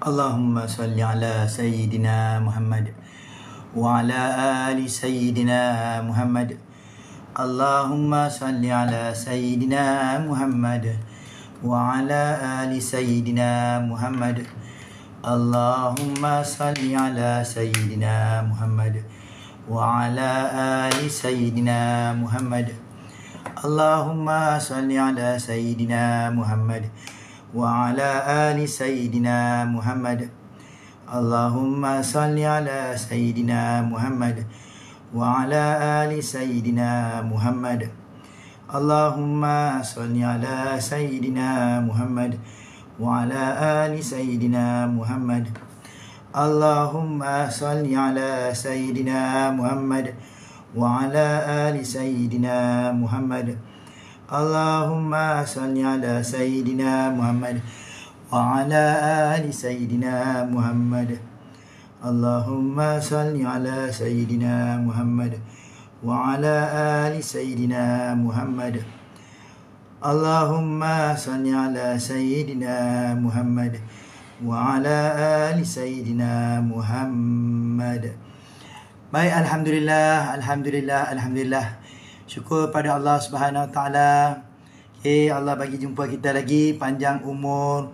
Allahumma salli ala Sayyidina Muhammad wa ala ali Sayyidina Muhammad. Allahumma salli ala Sayyidina Muhammad wa ala ali Sayyidina Muhammad. Allahumma salli ala Sayyidina Muhammad wa ala ali Sayyidina Muhammad. Allahumma salli ala Sayyidina Muhammad wa ala ali Sayyidina Muhammad. Allahumma salli ala Sayyidina Muhammad wa ala ali Sayyidina Muhammad. Allahumma salli ala Sayyidina Muhammad wa ala ali Sayyidina Muhammad. Allahumma salli ala Sayyidina Muhammad wa ala ali Sayyidina Muhammad. Allahumma salli ala Sayyidina Muhammad wa ala ali Sayyidina Muhammad. Allahumma salli ala Sayyidina Muhammad wa ala ali Sayyidina Muhammad. Allahumma salli ala Sayyidina Muhammad wa ala ali Sayyidina Muhammad. Baik, Alhamdulillah, Alhamdulillah, Alhamdulillah. Syukur pada Allah Subhanahu Wa Taala. Okay, Allah bagi jumpa kita lagi, panjang umur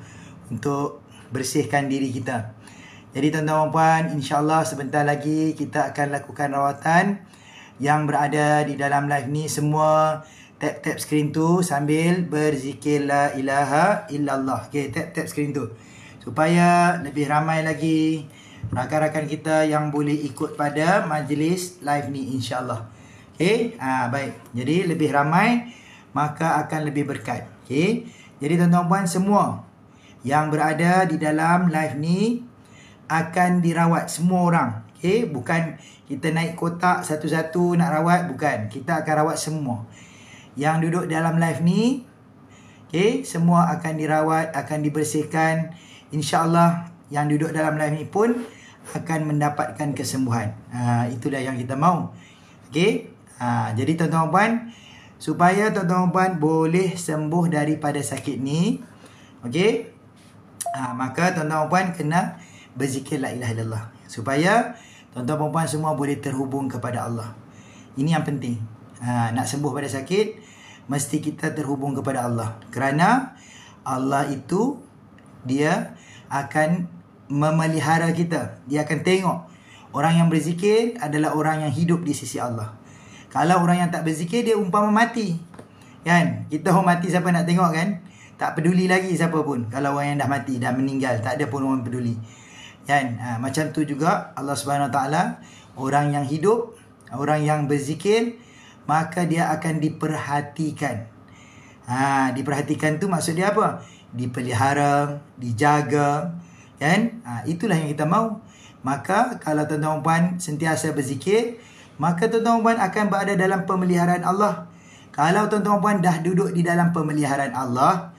untuk bersihkan diri kita. Jadi tuan-tuan dan puan, insya-Allah sebentar lagi kita akan lakukan rawatan yang berada di dalam live ni. Semua tap skrin tu sambil berzikir la ilaha illallah. Okay, tap skrin tu supaya lebih ramai lagi rakan-rakan kita yang boleh ikut pada majlis live ni, insya-Allah. Okay, baik. Jadi lebih ramai maka akan lebih berkat. Okay, jadi tuan-tuan puan semua yang berada di dalam live ni akan dirawat semua orang. Okay, bukan kita naik kotak satu-satu nak rawat, bukan. Kita akan rawat semua yang duduk dalam live ni. Okay, semua akan dirawat, akan dibersihkan. InsyaAllah yang duduk dalam live ni pun akan mendapatkan kesembuhan. Itulah yang kita mahu. Okay, jadi tuan-tuan puan, supaya tuan-tuan puan boleh sembuh daripada sakit ni, okay, maka tuan-tuan puan kena berzikir la ilaha illallah, supaya tuan-tuan puan semua boleh terhubung kepada Allah. Ini yang penting. Nak sembuh pada sakit, mesti kita terhubung kepada Allah. Kerana Allah itu, dia akan memelihara kita. Dia akan tengok orang yang berzikir adalah orang yang hidup di sisi Allah. Kalau orang yang tak berzikir, dia umpama mati, kan? Kita orang mati, siapa nak tengok, kan? Tak peduli lagi siapa pun. Kalau orang yang dah mati, dah meninggal, tak ada pun orang peduli, kan? Macam tu juga Allah Subhanahu Wa Taala, orang yang hidup, orang yang berzikir, maka dia akan diperhatikan. Diperhatikan tu maksud dia apa? Dipelihara, dijaga, kan? Itulah yang kita mahu. Maka kalau tuan-tuan puan sentiasa berzikir, maka tuan-tuan puan akan berada dalam pemeliharaan Allah. Kalau tuan-tuan puan dah duduk di dalam pemeliharaan Allah,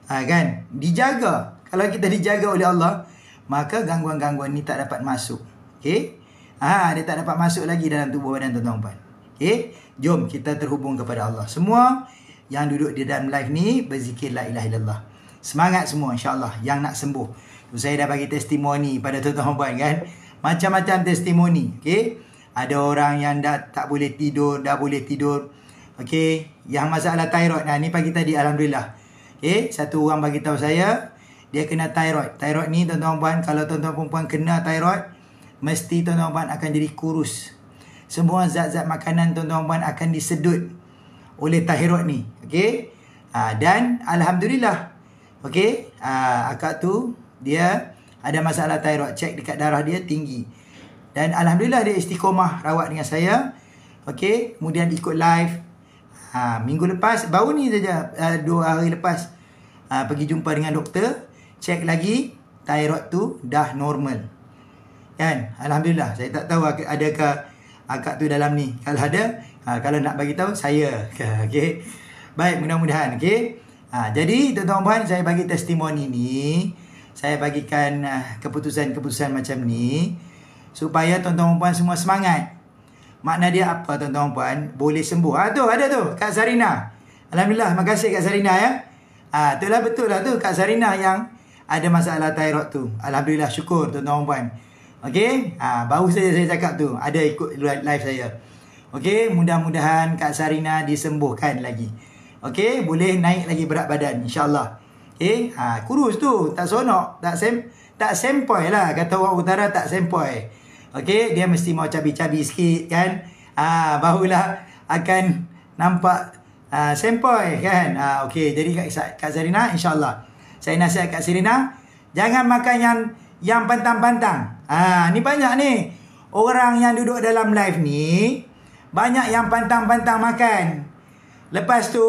kan, dijaga. Kalau kita dijaga oleh Allah, maka gangguan-gangguan ni tak dapat masuk. Okay, dia tak dapat masuk lagi dalam tubuh badan tuan-tuan puan. Okay, jom kita terhubung kepada Allah. Semua yang duduk di dalam live ni berzikir la ilaha illallah. Semangat semua, insya-Allah, yang nak sembuh. Saya dah bagi testimoni pada tuan-tuan puan, kan, macam-macam testimoni. Okay, ada orang yang dah tak boleh tidur, dah boleh tidur. Okay, yang masalah thyroid, ni pagi tadi, Alhamdulillah. Okay, satu orang bagi tahu saya, dia kena thyroid. Thyroid ni tuan-tuan puan, kalau tuan-tuan perempuan kena thyroid, mesti tuan-tuan puan akan jadi kurus. Semua zat-zat makanan tuan-tuan puan akan disedut oleh thyroid ni. Okay, dan Alhamdulillah, okay, akak tu dia ada masalah thyroid, cek dekat darah dia tinggi. Dan Alhamdulillah dia istiqomah rawat dengan saya. Okay, kemudian ikut live. Minggu lepas, baru ni saja, 2 hari lepas, pergi jumpa dengan doktor, cek lagi, thyroid tu dah normal, kan? Alhamdulillah. Saya tak tahu adakah akak tu dalam ni. Kalau ada, kalau nak bagi tahu saya. Okay, baik, mudah-mudahan. Okay, jadi tuan-tuan puan, saya bagi testimoni ni, saya bagikan keputusan-keputusan macam ni supaya tuan-tuan puan semua semangat. Makna dia apa tuan-tuan puan? Boleh sembuh. Tu ada tu Kak Sarina. Alhamdulillah, terima kasih Kak Sarina, ya. Itulah betul lah tu Kak Zarina yang ada masalah thyroid tu. Alhamdulillah, syukur tuan-tuan puan. Okey, baru saja saya cakap tu, ada ikut live saya. Okey, mudah-mudahan Kak Zarina disembuhkan lagi. Okey, boleh naik lagi berat badan insya-Allah. Okey, kurus tu, tak sonok, tak sempoi lah, kata orang utara, tak sempoi. Okey, dia mesti mau cabi-cabi sikit kan. Barulah akan nampak sempoi kan. Okey, jadi Kak Zarina insya-Allah saya nasihat Kak Zarina, jangan makan yang pantang-pantang. Ni banyak ni orang yang duduk dalam live ni, banyak yang pantang-pantang makan. Lepas tu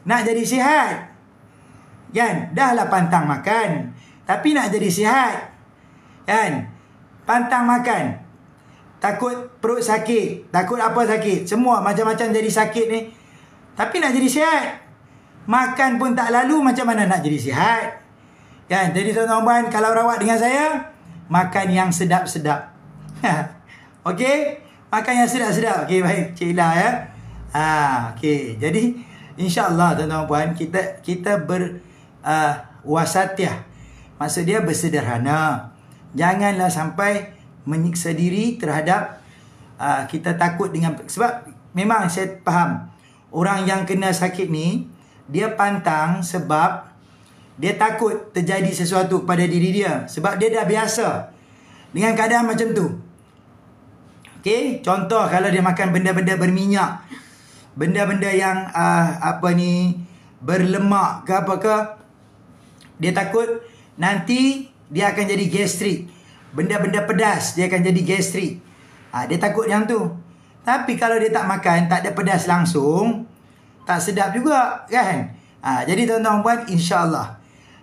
nak jadi sihat. Kan? Dah lah pantang makan, tapi nak jadi sihat. Kan? Pantang makan, takut perut sakit, takut apa sakit, semua macam-macam jadi sakit ni. Tapi nak jadi sihat, makan pun tak lalu, macam mana nak jadi sihat? Kan? Jadi tuan-tuan, kalau rawat dengan saya, makan yang sedap-sedap. Okey? Makan yang sedap-sedap. Okey, baik Cik Ila ya. Okey. Jadi insya-Allah tuan-tuan, kita wasatiyah. Maksud dia bersederhana. Janganlah sampai menyiksa diri terhadap kita takut dengan, sebab memang saya faham orang yang kena sakit ni, dia pantang sebab dia takut terjadi sesuatu pada diri dia, sebab dia dah biasa dengan keadaan macam tu. Okey, contoh kalau dia makan benda-benda berminyak, benda-benda yang berlemak ke apa ke, dia takut nanti dia akan jadi gastrik. Benda-benda pedas dia akan jadi gastrik. Dia takut yang tu. Tapi kalau dia tak makan, tak ada pedas langsung, tak sedap juga kan. Jadi tuan-tuan puan, insya-Allah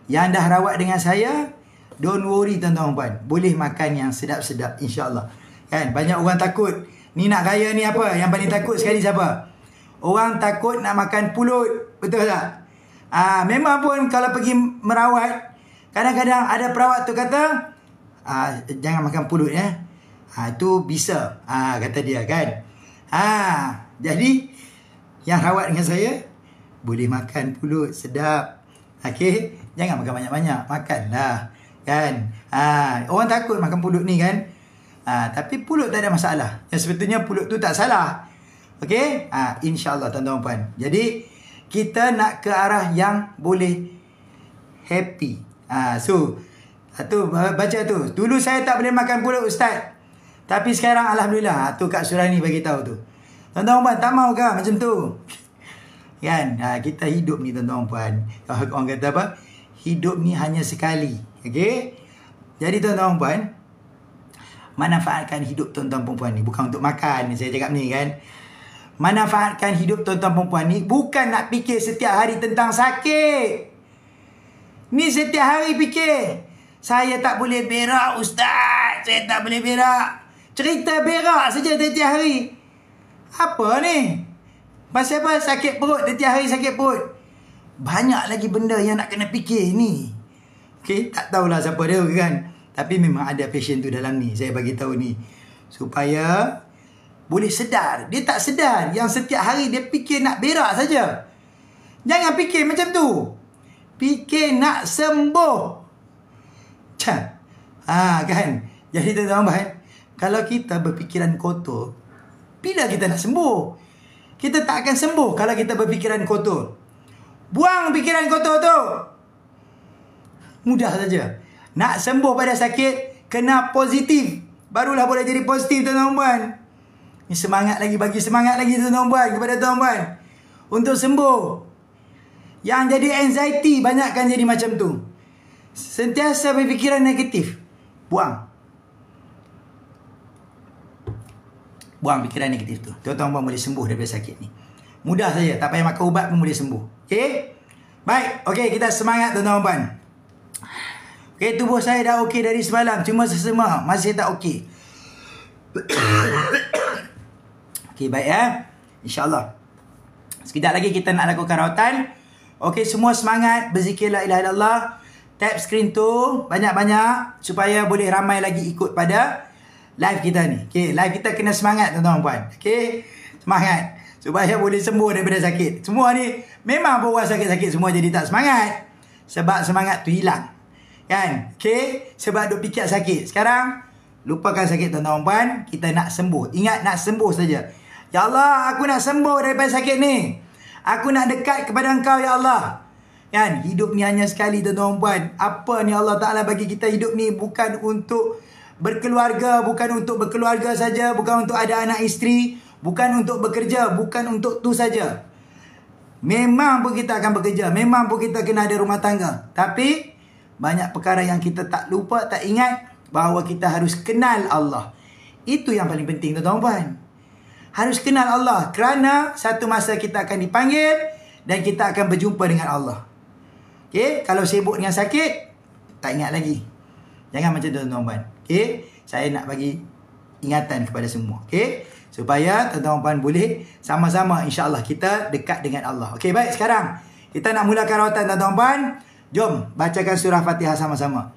yang dah rawat dengan saya, don't worry tuan-tuan puan, boleh makan yang sedap-sedap insya-Allah. Kan, banyak orang takut. Ni nak raya ni apa? Yang paling takut sekali siapa? Orang takut nak makan pulut. Betul tak? Memang pun kalau pergi merawat, kadang-kadang ada perawat tu kata, jangan makan pulut ya. Itu bisa. Kata dia kan. Jadi yang rawat dengan saya, boleh makan pulut sedap. Okey, jangan makan banyak-banyak, makanlah kan. Orang takut makan pulut ni kan. Tapi pulut tak ada masalah. Yang sebetulnya pulut tu tak salah. Okey, insya-Allah tuan-tuan puan. Jadi kita nak ke arah yang boleh happy. So tu baca tu. Dulu saya tak boleh makan pulut ustaz. Tapi sekarang alhamdulillah, tu Kak Surani bagi tahu tu. Tuan-tuan puan, tak mau ke macam tu? Kan, kita hidup ni tuan-tuan puan, orang kata apa? Hidup ni hanya sekali. Okey? Jadi tuan-tuan puan, manfaatkan hidup tuan-tuan perempuan ni, bukan untuk makan saya cakap ni kan. Manfaatkan hidup tuan-tuan perempuan ni bukan nak fikir setiap hari tentang sakit. Ni setiap hari fikir, saya tak boleh berak ustaz, saya tak boleh berak. Cerita berak saja setiap hari. Apa ni? Pasal apa? Sakit perut, setiap hari sakit perut. Banyak lagi benda yang nak kena fikir ni. Okey, tak tahulah siapa dia kan. Tapi memang ada passion tu dalam ni. Saya bagi tahu ni supaya boleh sedar. Dia tak sedar yang setiap hari dia fikir nak berak saja. Jangan fikir macam tu. Fikir nak sembuh. Kan. Jadi tuan-tuan, kalau kita berfikiran kotor, bila kita nak sembuh? Kita tak akan sembuh kalau kita berfikiran kotor. Buang fikiran kotor tu. Mudah saja. Nak sembuh pada sakit, kena positif. Barulah boleh jadi positif tuan-tuan. Ni semangat lagi, bagi semangat lagi tuan-tuan kepada tuan-tuan untuk sembuh. Yang jadi anxiety, banyakkan jadi macam tu. Sentiasa berfikiran negatif. Buang. Buang fikiran negatif tu. Tuan-tuan boleh sembuh daripada sakit ni. Mudah saja, tak payah makan ubat pun boleh sembuh. Okey? Baik, okey, kita semangat tuan-tuan. Okey, tubuh saya dah okey dari semalam, cuma sesama masih tak okey. Okey, baik ya. Insya-Allah. Sekejap lagi kita nak lakukan rawatan. Okey, semua semangat berzikir la ilaha illallah. Tap skrin tu banyak-banyak supaya boleh ramai lagi ikut pada live kita ni. Okey, live kita kena semangat tuan-tuan puan. Okey, semangat. supaya boleh sembuh daripada sakit. Semua ni memang bawa sakit-sakit semua jadi tak semangat. Sebab semangat tu hilang. Kan? Okay? Sebab duk fikir sakit. Sekarang, lupakan sakit tuan-tuan puan. Kita nak sembuh. Ingat nak sembuh saja. Ya Allah, aku nak sembuh daripada sakit ni. Aku nak dekat kepada Engkau, Ya Allah. Kan? Hidup ni hanya sekali tuan-tuan puan. Apa ni Allah Ta'ala bagi kita hidup ni bukan untuk berkeluarga, bukan untuk berkeluarga saja, bukan untuk ada anak isteri, bukan untuk bekerja, bukan untuk tu saja. Memang pun kita akan bekerja, memang pun kita kena ada rumah tangga. Tapi banyak perkara yang kita tak lupa, tak ingat bahawa kita harus kenal Allah. Itu yang paling penting tuan-tuan puan. Harus kenal Allah kerana satu masa kita akan dipanggil dan kita akan berjumpa dengan Allah. Okey, kalau sibuk dengan sakit, tak ingat lagi. Jangan macam tu tuan-tuan puan. Okey, saya nak bagi ingatan kepada semua. Okey, supaya tuan-tuan puan boleh sama-sama insya-Allah kita dekat dengan Allah. Okey, baik, sekarang kita nak mulakan rawatan tuan-tuan puan. Jom bacakan surah Fatihah sama-sama.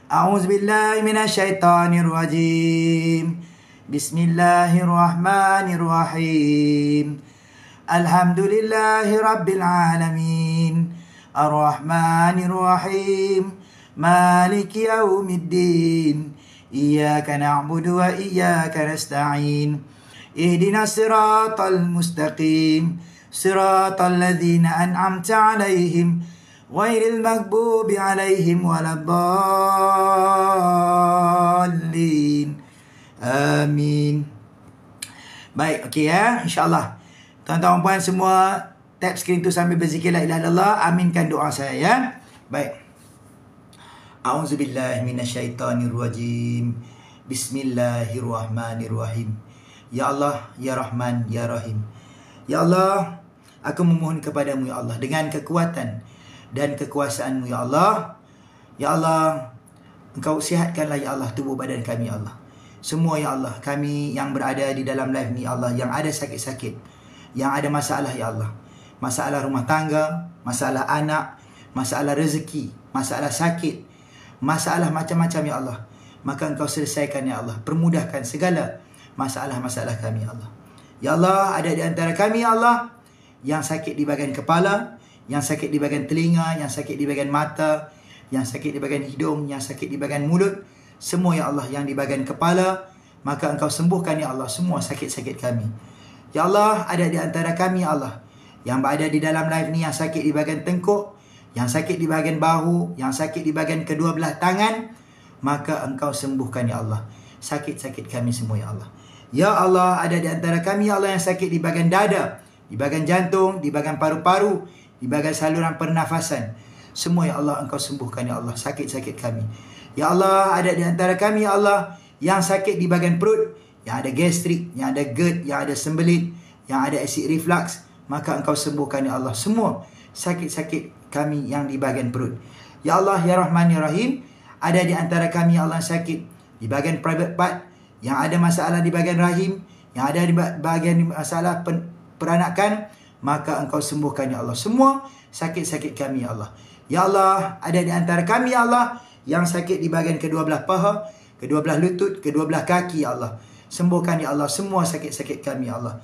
A'udzubillahi minasyaitonirrajim. Bismillahirrahmanirrahim. Alhamdulillahi rabbil alamin. Ar-Rahmanirrahim. Maliki yaumiddin. Iyyaka na'budu wa iyyaka nasta'in. Ihdinas siratal mustaqim. Siratal ladzina an'amta 'alaihim ghairil maghdubi 'alaihim waladdallin. Amin. Baik, okey ya, insya-Allah. Tuan-tuan puan semua tap skrin tu sambil berzikir la ilaha illallah. Aminkan doa saya ya. Baik. A'udzubillahi minasyaitonirrajim. Bismillahirrahmanirrahim. Ya Allah, Ya Rahman, Ya Rahim. Ya Allah, aku memohon kepadamu ya Allah dengan kekuatan dan kekuasaan-Mu ya Allah. Ya Allah, Engkau sihatkanlah ya Allah tubuh badan kami ya Allah. Semua ya Allah, kami yang berada di dalam live ni ya Allah, yang ada sakit-sakit, yang ada masalah ya Allah. Masalah rumah tangga, masalah anak, masalah rezeki, masalah sakit, masalah macam-macam ya Allah. Maka Engkau selesaikan ya Allah. Permudahkan segala masalah-masalah kami ya Allah. Ya Allah, ada di antara kami ya Allah yang sakit di bahagian kepala, yang sakit di bahagian telinga, yang sakit di bahagian mata, yang sakit di bahagian hidung, yang sakit di bahagian mulut. Semua ya Allah yang di bahagian kepala, maka Engkau sembuhkan ya Allah semua sakit-sakit kami. Ya Allah, ada di antara kami ya Allah yang berada di dalam live ni yang sakit di bahagian tengkuk, yang sakit di bahagian bahu, yang sakit di bahagian kedua belah tangan, maka Engkau sembuhkan ya Allah sakit-sakit kami semua ya Allah. Ya Allah, ada di antara kami ya Allah yang sakit di bahagian dada, di bahagian jantung, di bahagian paru-paru, di bahagian saluran pernafasan. Semua ya Allah Engkau sembuhkan ya Allah sakit-sakit kami. Ya Allah, ada di antara kami ya Allah yang sakit di bahagian perut, yang ada gastrik, yang ada GERD, yang ada sembelit, yang ada acid reflux, maka Engkau sembuhkan ya Allah semua sakit-sakit kami yang di bahagian perut. Ya Allah, Ya Rahman, Ya Rahim, ada di antara kami ya Allah yang sakit di bahagian private part, yang ada masalah di bahagian rahim, yang ada di bahagian masalah peranakan, maka Engkau sembuhkan ya Allah semua sakit-sakit kami ya Allah. Ya Allah, ada di antara kami ya Allah yang sakit di bahagian kedua belah paha, kedua belah lutut, kedua belah kaki ya Allah. Sembuhkan ya Allah semua sakit-sakit kami ya Allah.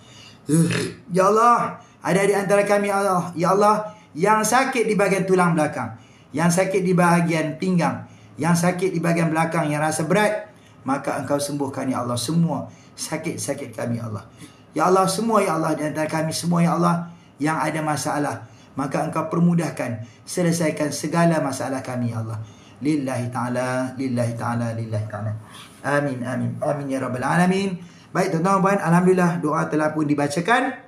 Ya Allah, ada di antara kami ya Allah, ya Allah yang sakit di bahagian tulang belakang, yang sakit di bahagian pinggang, yang sakit di bahagian belakang yang rasa berat, maka Engkau sembuhkan ya Allah semua sakit-sakit kami ya Allah. Ya Allah, semua ya Allah di antara kami semua ya Allah yang ada masalah, maka Engkau permudahkan, selesaikan segala masalah kami ya Allah. Lillahi ta'ala, lillahi ta'ala, lillahi ta'ala. Amin, amin, amin ya rabbal alamin. Baik tuan-tuan, alhamdulillah doa telah pun dibacakan.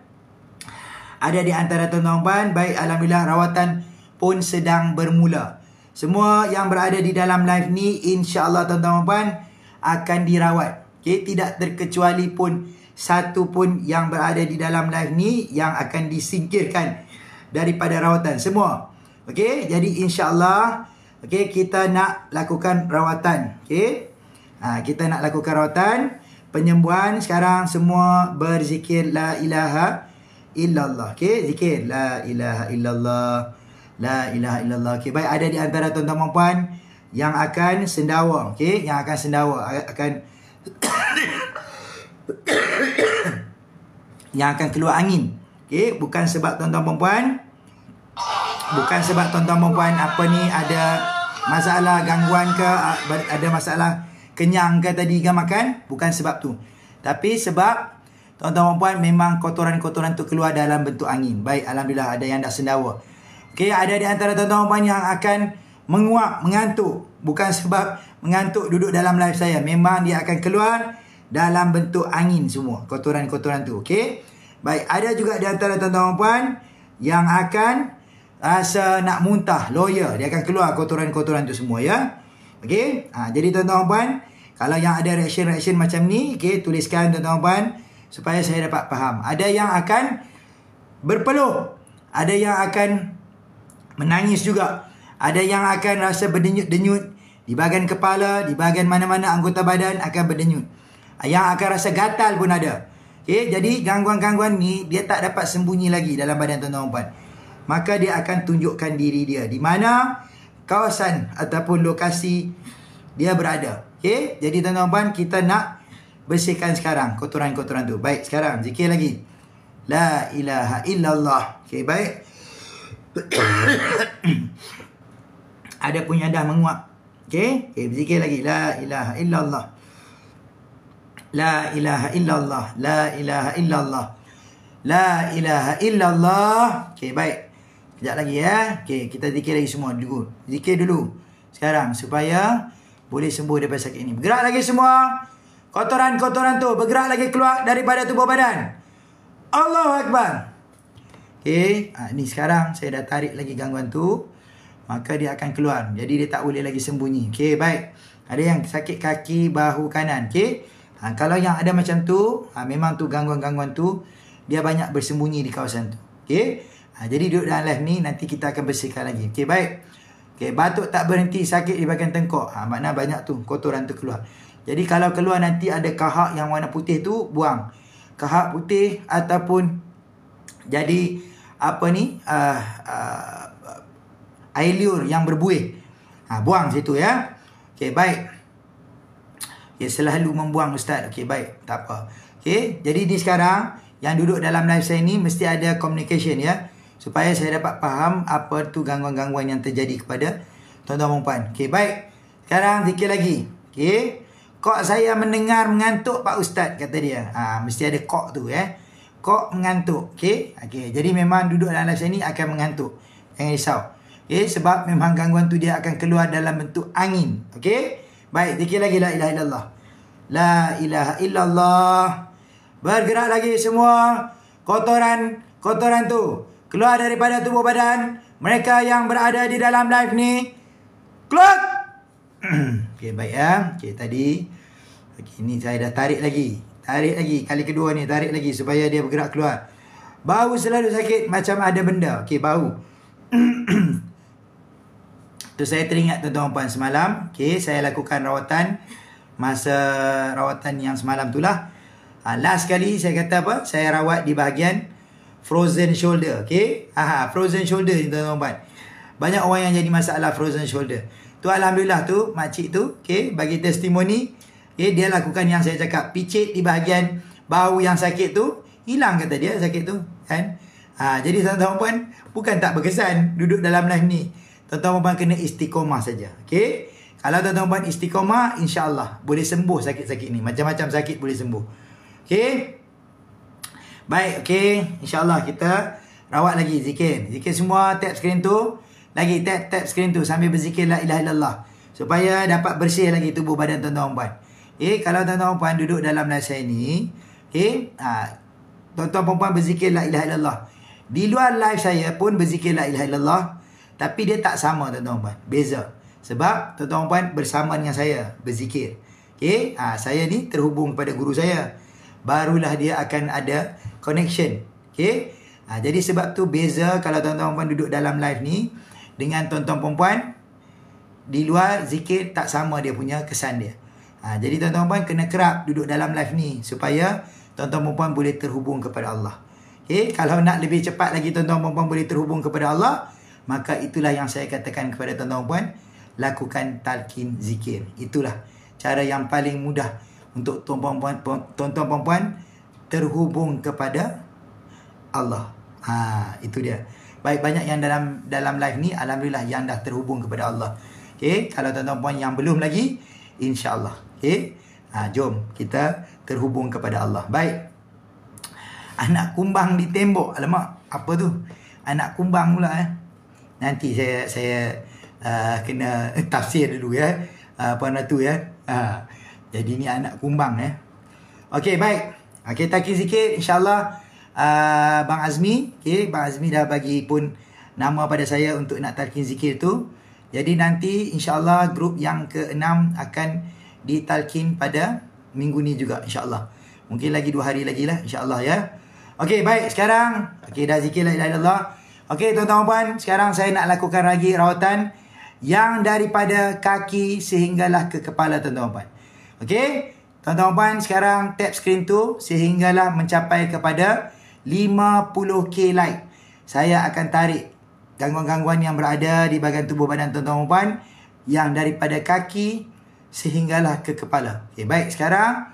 Ada di antara tuan-tuan, baik alhamdulillah rawatan pun sedang bermula. Semua yang berada di dalam live ni insya-Allah tuan-tuan akan dirawat. Okey, tidak terkecuali pun satu pun yang berada di dalam live ni yang akan disingkirkan daripada rawatan semua. Okey, jadi insya-Allah okey, kita nak lakukan rawatan. Okey. Kita nak lakukan rawatan penyembuhan. Sekarang semua berzikir la ilaha illallah. Okey, zikir la ilaha illallah. La ilaha illallah. Okey, baik, ada di antara tuan-tuan puan yang akan sendawa, okey, yang akan sendawa akan yang akan keluar angin. Okey, bukan sebab tuan-tuan perempuan, bukan sebab tuan-tuan perempuan apa ni ada masalah gangguan ke, ada masalah kenyang ke tadi ke makan, bukan sebab tu. Tapi sebab tuan-tuan perempuan memang kotoran-kotoran tu keluar dalam bentuk angin. Baik, alhamdulillah ada yang dah sendawa. Okey, ada di antara tuan-tuan perempuan yang akan menguap, mengantuk. Bukan sebab mengantuk duduk dalam live saya. Memang dia akan keluar dalam bentuk angin semua, kotoran-kotoran tu. Okey. Baik, ada juga di antara tuan-tuan perempuan yang akan rasa nak muntah, loya. Dia akan keluar kotoran-kotoran tu semua, ya. Okey. Jadi tuan-tuan perempuan, kalau yang ada reaction-reaction macam ni, okey, tuliskan tuan-tuan perempuan supaya saya dapat faham. Ada yang akan berpeluh, ada yang akan menangis juga, ada yang akan rasa berdenyut-denyut di bahagian kepala, di bahagian mana-mana anggota badan akan berdenyut. Yang akan rasa gatal pun ada. Okay, jadi gangguan-gangguan ni dia tak dapat sembunyi lagi dalam badan tuan-tuan perempuan. Maka dia akan tunjukkan diri dia di mana kawasan ataupun lokasi dia berada. Okay, jadi tuan-tuan perempuan, kita nak bersihkan sekarang kotoran-kotoran tu. Baik, sekarang zikir lagi. La ilaha illallah. Okay, baik. Ada punya dah menguap. Okay, berzikir lagi. La ilaha illallah. La ilaha illallah. La ilaha illallah. La ilaha illallah. Okay, baik. Sekejap lagi ya. Okay, kita zikir lagi semua dulu. Zikir dulu sekarang supaya boleh sembuh daripada sakit ini. Bergerak lagi semua. Kotoran-kotoran tu bergerak lagi keluar daripada tubuh badan. Allahu Akbar. Okay, ni sekarang saya dah tarik lagi gangguan tu, maka dia akan keluar. Jadi dia tak boleh lagi sembunyi. Okay, baik. Ada yang sakit kaki, bahu kanan. Okay, kalau yang ada macam tu, memang tu gangguan-gangguan tu dia banyak bersembunyi di kawasan tu. Okay, jadi duduk dalam live ni, nanti kita akan bersihkan lagi. Okay, baik. Okay, batuk tak berhenti, sakit di bahagian tengkok. Makna banyak tu kotoran tu keluar. Jadi kalau keluar nanti ada kahak yang warna putih tu, buang. Kahak putih ataupun jadi apa ni, air liur yang berbuih, buang situ ya. Okay, baik. Okay, selalu membuang Ustaz. Okay, baik, tak apa. Okay, jadi ni sekarang yang duduk dalam live saya ni mesti ada communication ya, supaya saya dapat faham apa tu gangguan-gangguan yang terjadi kepada tuan-tuan perempuan. Okay, baik. Sekarang zikir lagi. Okay, kok saya mendengar mengantuk Pak Ustaz, kata dia. Mesti ada kok tu ya. Kok mengantuk. Okay, jadi memang duduk dalam live saya ni akan mengantuk. Jangan risau. Okay, sebab memang gangguan tu dia akan keluar dalam bentuk angin. Okay, baik, zikir lagi. La ilaha illallah. La ilaha illallah. Bergerak lagi semua. Kotoran tu keluar daripada tubuh badan mereka yang berada di dalam live ni. Keluar. Okay, baik ya. Okay, tadi. Okay, ni saya dah tarik lagi. Kali kedua ni, tarik lagi supaya dia bergerak keluar. Bau selalu sakit macam ada benda. Okay, bau. Tu saya teringat tuan-tuan puan semalam. Okay, saya lakukan rawatan. Masa rawatan yang semalam tu lah. Last kali saya kata apa? Saya rawat di bahagian frozen shoulder. Okay. Frozen shoulder ni tuan-tuan puan. Banyak orang yang jadi masalah frozen shoulder. Tu alhamdulillah tu makcik tu, okay, bagi testimoni. Okay, dia lakukan yang saya cakap. Picit di bahagian bau yang sakit tu, hilang kata dia sakit tu, kan. Jadi tuan-tuan puan, bukan tak berkesan duduk dalam live ni. Tuan-tuan puan kena istiqomah saja. Okay. Kalau tuan-tuan puan istiqomah, insya-Allah boleh sembuh sakit-sakit ni. Macam-macam sakit boleh sembuh. Okay. Baik, okay. InsyaAllah kita rawat lagi zikir. Zikir semua, tap skrin tu. Lagi tap skrin tu sambil berzikir la ilaha illallah. Supaya dapat bersih lagi tubuh badan tuan-tuan puan. Okay, kalau tuan-tuan puan duduk dalam live saya ni, okay, tuan-tuan puan berzikir la ilaha illallah. Di luar live saya pun berzikir la ilaha illallah. Tapi dia tak sama tuan-tuan puan. Beza. Sebab tuan-tuan puan bersama dengan saya berzikir. Okay, saya ni terhubung kepada guru saya. Barulah dia akan ada connection. Okay, jadi sebab tu beza kalau tuan-tuan puan duduk dalam live ni dengan tuan-tuan perempuan di luar zikir, tak sama dia punya kesan dia. Jadi tuan-tuan puan kena kerap duduk dalam live ni supaya tuan-tuan perempuan boleh terhubung kepada Allah. Okay, kalau nak lebih cepat lagi tuan-tuan perempuan boleh terhubung kepada Allah, maka itulah yang saya katakan kepada tuan-tuan perempuan, lakukan talqin zikir. Itulah cara yang paling mudah untuk tuan-tuan perempuan terhubung kepada Allah. Itu dia. Baik, banyak yang dalam live ni alhamdulillah yang dah terhubung kepada Allah. Okey, kalau tuan-tuan puan yang belum lagi, insya-Allah. Okey. Jom kita terhubung kepada Allah. Baik. Anak kumbang di tembok. Alamak, apa tu? Anak kumbang pula Nanti saya kena tafsir dulu Puan Ratu Jadi ni anak kumbang Okey, baik. Okey, talqin zikir insya-Allah. Bang Azmi, Bang Azmi dah bagi pun nama pada saya untuk nak talqin zikir tu. Jadi nanti insya-Allah grup yang ke-6 akan ditalqin pada minggu ni juga insya-Allah. Mungkin lagi 2 hari lagi lah insya-Allah Okey, baik. Sekarang dah zikir la ilaha illallah. Okey, tuan-tuan puan, sekarang saya nak lakukan lagi rawatan yang daripada kaki sehinggalah ke kepala tuan-tuan puan. Okey, tuan-tuan puan, sekarang tap skrin tu sehinggalah mencapai kepada 50k like. Saya akan tarik gangguan-gangguan yang berada di bahagian tubuh badan tuan-tuan puan yang daripada kaki sehinggalah ke kepala. Okey, baik. Sekarang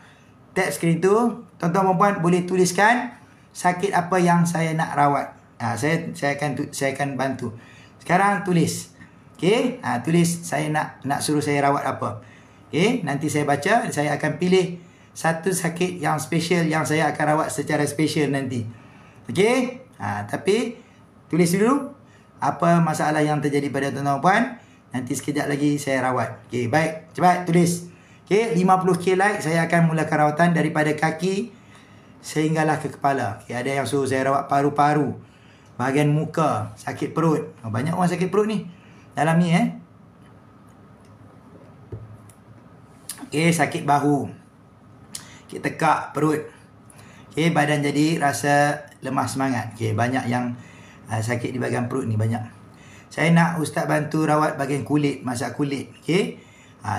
tap skrin tu, tuan-tuan puan boleh tuliskan sakit apa yang saya nak rawat. Saya akan bantu. Sekarang tulis. Okey, tulis saya nak suruh saya rawat apa. Okey, nanti saya baca, saya akan pilih satu sakit yang special yang saya akan rawat secara special nanti. Okey? Tapi tulis dulu apa masalah yang terjadi pada tuan-tuan puan. Nanti sekejap lagi saya rawat. Okey, baik. Cepat tulis. Okey, 50k like, saya akan mulakan rawatan daripada kaki sehinggalah ke kepala. Okey, ada yang suruh saya rawat paru-paru, bahagian muka, sakit perut. Banyak orang sakit perut ni dalam ni Okey, sakit bahu, okey, tekak perut. Okey, badan jadi rasa lemah semangat. Okey, banyak yang sakit di bahagian perut ni banyak. Saya nak ustaz bantu rawat bahagian kulit, masalah kulit. Okey.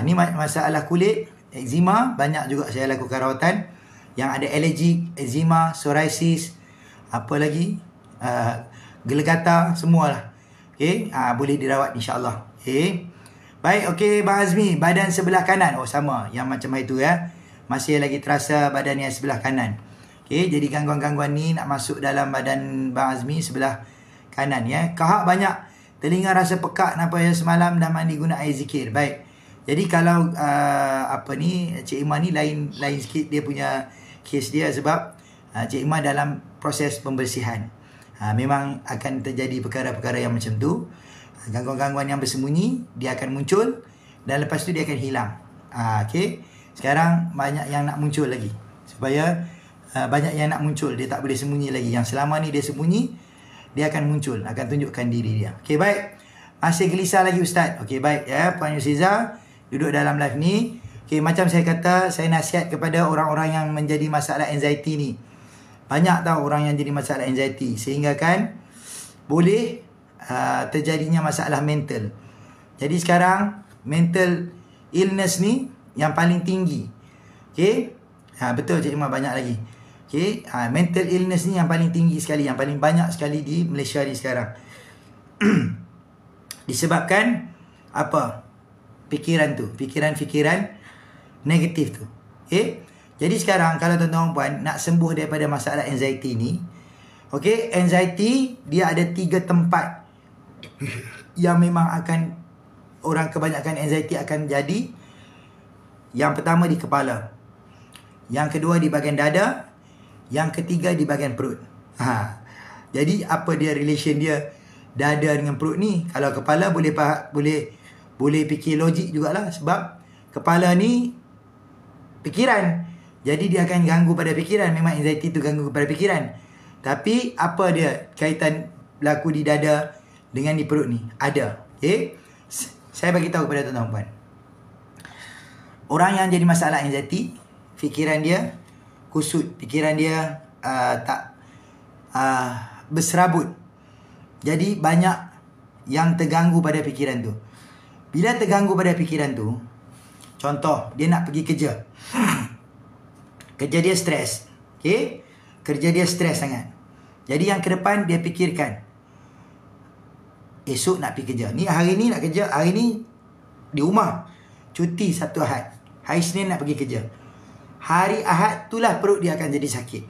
Ni masalah kulit, eczema, banyak juga saya lakukan rawatan. Yang ada alergik, eczema, psoriasis, apa lagi? Gelegata, semualah. Okey, boleh dirawat insya-Allah. Okey. Baik, okey Bang Azmi, badan sebelah kanan. Sama yang macam itu Masih lagi terasa badan yang sebelah kanan. Okey, jadi gangguan-gangguan ni nak masuk dalam badan Bang Azmi sebelah kanan Kahak banyak, telinga rasa pekak nampak semalam dah mandi guna air zikir. Baik. Jadi kalau Cik Iman ni lain sikit dia punya kes dia sebab Cik Iman dalam proses pembersihan. Memang akan terjadi perkara-perkara yang macam tu. Gangguan-gangguan yang bersembunyi dia akan muncul dan lepas tu dia akan hilang. Okey. Sekarang banyak yang nak muncul lagi. Supaya banyak yang nak muncul, dia tak boleh sembunyi lagi. Yang selama ni dia sembunyi, dia akan muncul, akan tunjukkan diri dia. Okey, baik. Masih gelisah lagi ustaz. Okey, baik Puan Yusiza duduk dalam live ni. Okey, macam saya kata, saya nasihat kepada orang-orang yang menjadi masalah anxiety ni. Banyak tahu orang yang jadi masalah anxiety sehingga kan boleh terjadinya masalah mental. Jadi sekarang mental illness ni yang paling tinggi. Okey? Betul Cik Iman, banyak lagi. Okey, mental illness ni yang paling tinggi sekali, yang paling banyak sekali di Malaysia ni sekarang. Disebabkan apa? Fikiran tu, fikiran-fikiran negatif tu. Okey? Jadi sekarang kalau tuan-tuan puan nak sembuh daripada masalah anxiety ni, okey, anxiety dia ada 3 tempat yang memang akan orang kebanyakan anxiety akan jadi. Yang pertama di kepala, yang kedua di bahagian dada, yang ketiga di bahagian perut. Jadi apa dia relation dia dada dengan perut ni? Kalau kepala boleh fikir logik jugalah, sebab kepala ni fikiran. Jadi dia akan ganggu pada fikiran. Memang anxiety tu ganggu pada fikiran. Tapi apa dia kaitan berlaku di dada dengan di perut ni? Ada. Okay? Saya bagi tahu kepada tuan-tuan puan. Orang yang jadi masalah anxiety, fikiran dia kusut, fikiran dia tak berserabut. Jadi banyak yang terganggu pada fikiran tu. Bila terganggu pada fikiran tu, contoh dia nak pergi kerja. Kerja dia stres. Okay? Kerja dia stres sangat. Jadi yang ke depan dia fikirkan, esok nak pergi kerja. Ni hari ni nak kerja, hari ni di rumah. Cuti Sabtu Ahad. Hari Senin nak pergi kerja. Hari Ahad itulah perut dia akan jadi sakit.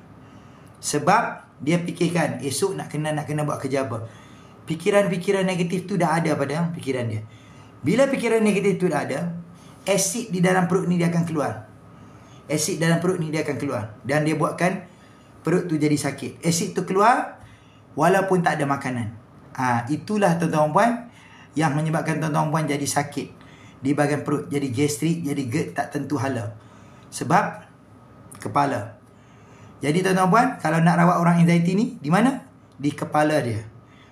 Sebab dia fikirkan esok nak kena buat kerja apa. Fikiran-fikiran negatif tu dah ada pada fikiran dia. Bila fikiran negatif tu dah ada, asid di dalam perut ni dia akan keluar. Asid dalam perut ni dia akan keluar. Dan dia buatkan perut tu jadi sakit. Asid tu keluar walaupun tak ada makanan. Itulah tuan-tuan puan yang menyebabkan tuan-tuan puan jadi sakit di bahagian perut. Jadi gastrik, jadi GERD tak tentu hala. Sebab kepala. Jadi tuan-tuan puan, kalau nak rawat orang anxiety ni, di mana? Di kepala dia.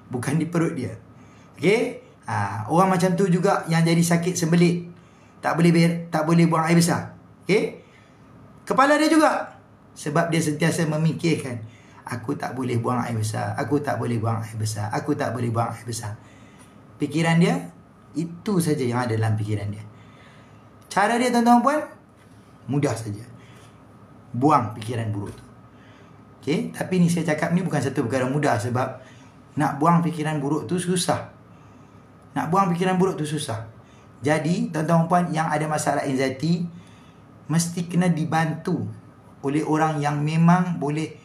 Bukan di perut dia. Okey? Orang macam tu juga yang jadi sakit sembelit. Tak boleh buang air besar. Okey? Kepala dia juga. Sebab dia sentiasa memikirkan, aku tak boleh buang air besar, aku tak boleh buang air besar, aku tak boleh buang air besar. Fikiran dia, itu saja yang ada dalam fikiran dia. Cara dia tuan-tuan puan, mudah saja. Buang fikiran buruk tu. Okay? Tapi ni saya cakap ni bukan satu perkara mudah. Sebab nak buang fikiran buruk tu susah. Nak buang fikiran buruk tu susah. Jadi tuan-tuan puan yang ada masalah anxiety, mesti kena dibantu oleh orang yang memang boleh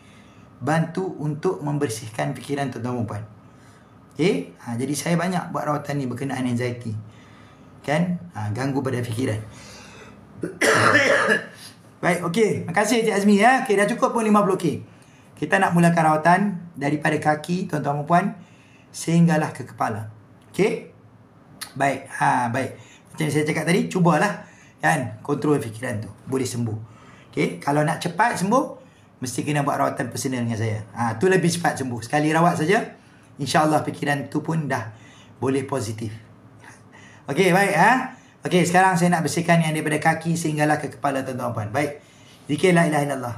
bantu untuk membersihkan fikiran tuan-tuan puan. Okay? Jadi saya banyak buat rawatan ni berkenaan anxiety. Kan? Ganggu pada fikiran. Baik, okey. Terima kasih Cik Azmi ya. Okey, dah cukup pun 50k. Kita nak mulakan rawatan daripada kaki tuan-tuan puan sehinggalah ke kepala. Okey? Baik. Baik. Macam saya cakap tadi, cubalah kan kontrol fikiran tu. Boleh sembuh. Okey, kalau nak cepat sembuh, mesti kena buat rawatan personal dengan saya. Tu lebih cepat sembuh. Sekali rawat saja, insya-Allah fikiran tu pun dah boleh positif. Okey, baik Okey, sekarang saya nak bersihkan yang daripada kaki sehinggalah ke kepala tuan-tuan puan. Baik. Zikir la ilaha illallah.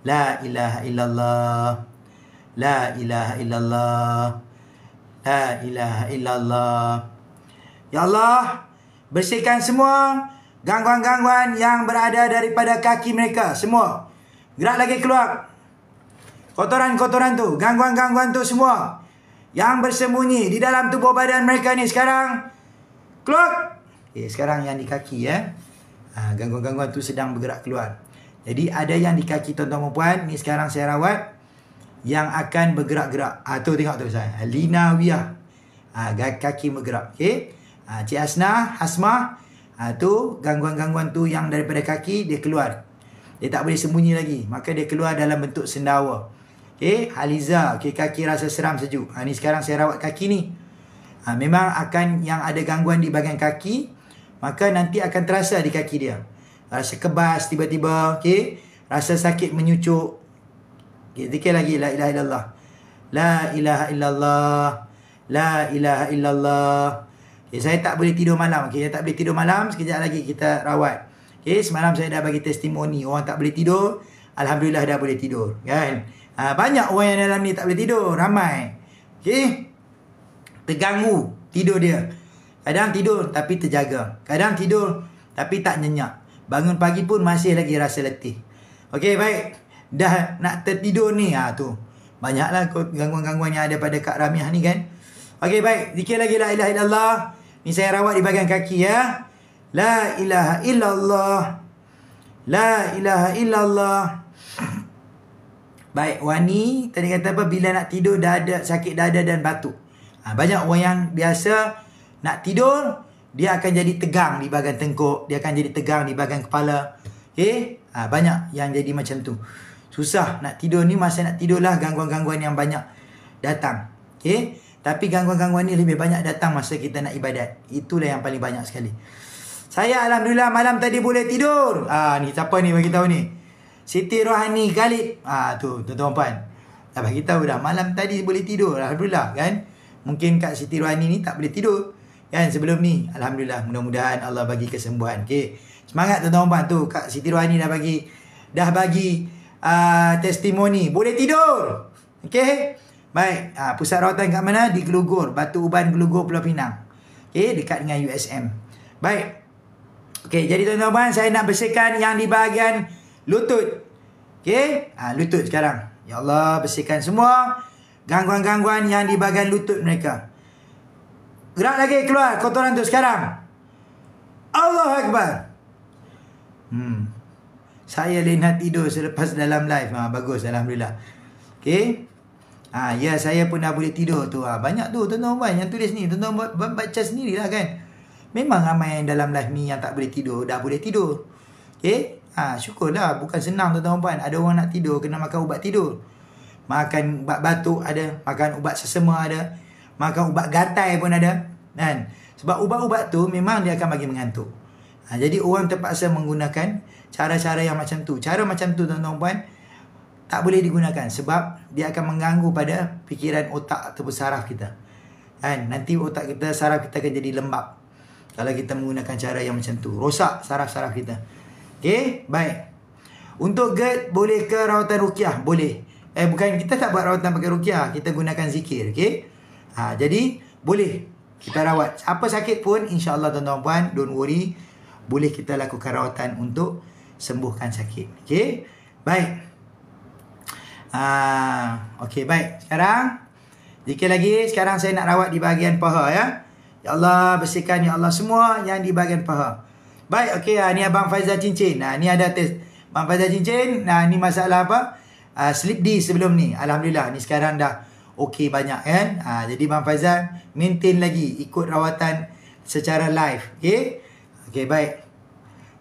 La ilaha illallah. La ilaha illallah. La ilaha illallah. Ya Allah, bersihkan semua gangguan-gangguan yang berada daripada kaki mereka. Semua. Gerak lagi keluar. Kotoran-kotoran tu. Gangguan-gangguan tu semua. Yang bersembunyi di dalam tubuh badan mereka ni sekarang. Keluar. Okay, sekarang yang di kaki ya. Gangguan-gangguan tu sedang bergerak keluar. Jadi ada yang di kaki tuan-tuan dan puan. Ni sekarang saya rawat. Yang akan bergerak-gerak. Tu tengok tu saya. Linawiyah. Kaki bergerak. Okay. Cik Hasmah. Tu gangguan-gangguan tu yang daripada kaki dia keluar. Dia tak boleh sembunyi lagi. Maka dia keluar dalam bentuk sendawa. Okay. Haliza. Okay. Kaki rasa seram sejuk. Ni sekarang saya rawat kaki ni. Memang akan yang ada gangguan di bahagian kaki. Maka nanti akan terasa di kaki dia. Rasa kebas tiba-tiba. Okay. Rasa sakit menyucuk. Okay. Zikir lagi. La ilaha illallah. La ilaha illallah. La ilaha illallah. Okay, saya tak boleh tidur malam. Okay, saya tak boleh tidur malam. Sekejap lagi kita rawat. Okay, semalam saya dah bagi testimoni. Orang tak boleh tidur. Alhamdulillah dah boleh tidur. Kan? Banyak orang yang dalam ni tak boleh tidur. Ramai. Okay. Terganggu tidur dia. Kadang tidur tapi terjaga. Kadang tidur tapi tak nyenyak. Bangun pagi pun masih lagi rasa letih. Okay, baik. Dah nak tertidur ni. Tu. Banyaklah gangguan-gangguan yang ada pada Kak Ramiah ni kan. Okay, baik. Zikir lagi la ilaha illallah. Ni saya rawat di bahagian kaki ya. La ilaha illallah. La ilaha illallah. Baik, Wani tadi kata apa? Bila nak tidur dah ada sakit dada dan batuk. Banyak orang yang biasa nak tidur, dia akan jadi tegang di bahagian tengkuk. Dia akan jadi tegang di bahagian kepala. Okay? Banyak yang jadi macam tu. Susah nak tidur ni. Masa nak tidur lah gangguan-gangguan yang banyak datang. Okay? Tapi gangguan-gangguan ni lebih banyak datang masa kita nak ibadat. Itulah yang paling banyak sekali. Saya Alhamdulillah malam tadi boleh tidur. Ni siapa ni bagi tahu ni? Siti Rohani Khalid. Tu tuan-tuan puan. Dah bagi tahu dah malam tadi boleh tidur. Alhamdulillah kan. Mungkin Kak Siti Rohani ni tak boleh tidur kan sebelum ni. Alhamdulillah, mudah-mudahan Allah bagi kesembuhan. Okey. Semangat tuan-tuan puan tu. Kak Siti Rohani dah bagi testimoni. Boleh tidur. Okey. Baik, pusat rawatan kat mana? Di Gelugur, Batu Uban Gelugur, Pulau Pinang. Okey, dekat dengan USM. Baik. Okey, jadi tuan-tuan saya nak bersihkan yang di bahagian lutut. Okey, lutut sekarang. Ya Allah, bersihkan semua gangguan-gangguan yang di bahagian lutut mereka. Gerak lagi keluar kotoran tu sekarang. Allahu Akbar. Saya lain nak tidur selepas dalam live. Bagus, alhamdulillah. Okey. Ya, saya pun dah boleh tidur tu. Banyak tu tuan-tuan yang tulis ni. Tuan-tuan baca sendirilah kan. Memang ramai yang dalam live ni yang tak boleh tidur, dah boleh tidur. Okay? Syukurlah. Bukan senang tuan-tuan. Ada orang nak tidur, kena makan ubat tidur. Makan ubat batuk ada, makan ubat sesama ada, makan ubat gatai pun ada. Kan? Sebab ubat-ubat tu memang dia akan bagi mengantuk. Jadi orang terpaksa menggunakan cara-cara yang macam tu. Cara macam tu tuan-tuan tak boleh digunakan sebab dia akan mengganggu pada fikiran otak ataupun saraf kita. Kan? Nanti otak kita, saraf kita akan jadi lembab kalau kita menggunakan cara yang macam tu. Rosak saraf-saraf kita. Okay? Baik. Untuk GERD, boleh ke rawatan ruqyah? Boleh. Bukan, kita tak buat rawatan pakai ruqyah. Kita gunakan zikir. Okay? Jadi, boleh kita rawat. Apa sakit pun, insyaAllah tuan-tuan puan, don't worry. Boleh kita lakukan rawatan untuk sembuhkan sakit. Okay? Baik. Okay, baik. Sekarang, zikir lagi. Sekarang saya nak rawat di bahagian paha ya. Ya Allah, bersihkan ya Allah semua yang di bahagian paha. Baik, okey. Ni Abang Faizal Cincin. Ni ada test Abang Faizal Cincin. Ni masalah apa? Slip disc sebelum ni. Alhamdulillah, ni sekarang dah okey banyak kan. Jadi Abang Faizal maintain lagi, ikut rawatan secara live. Okey. Okey, baik.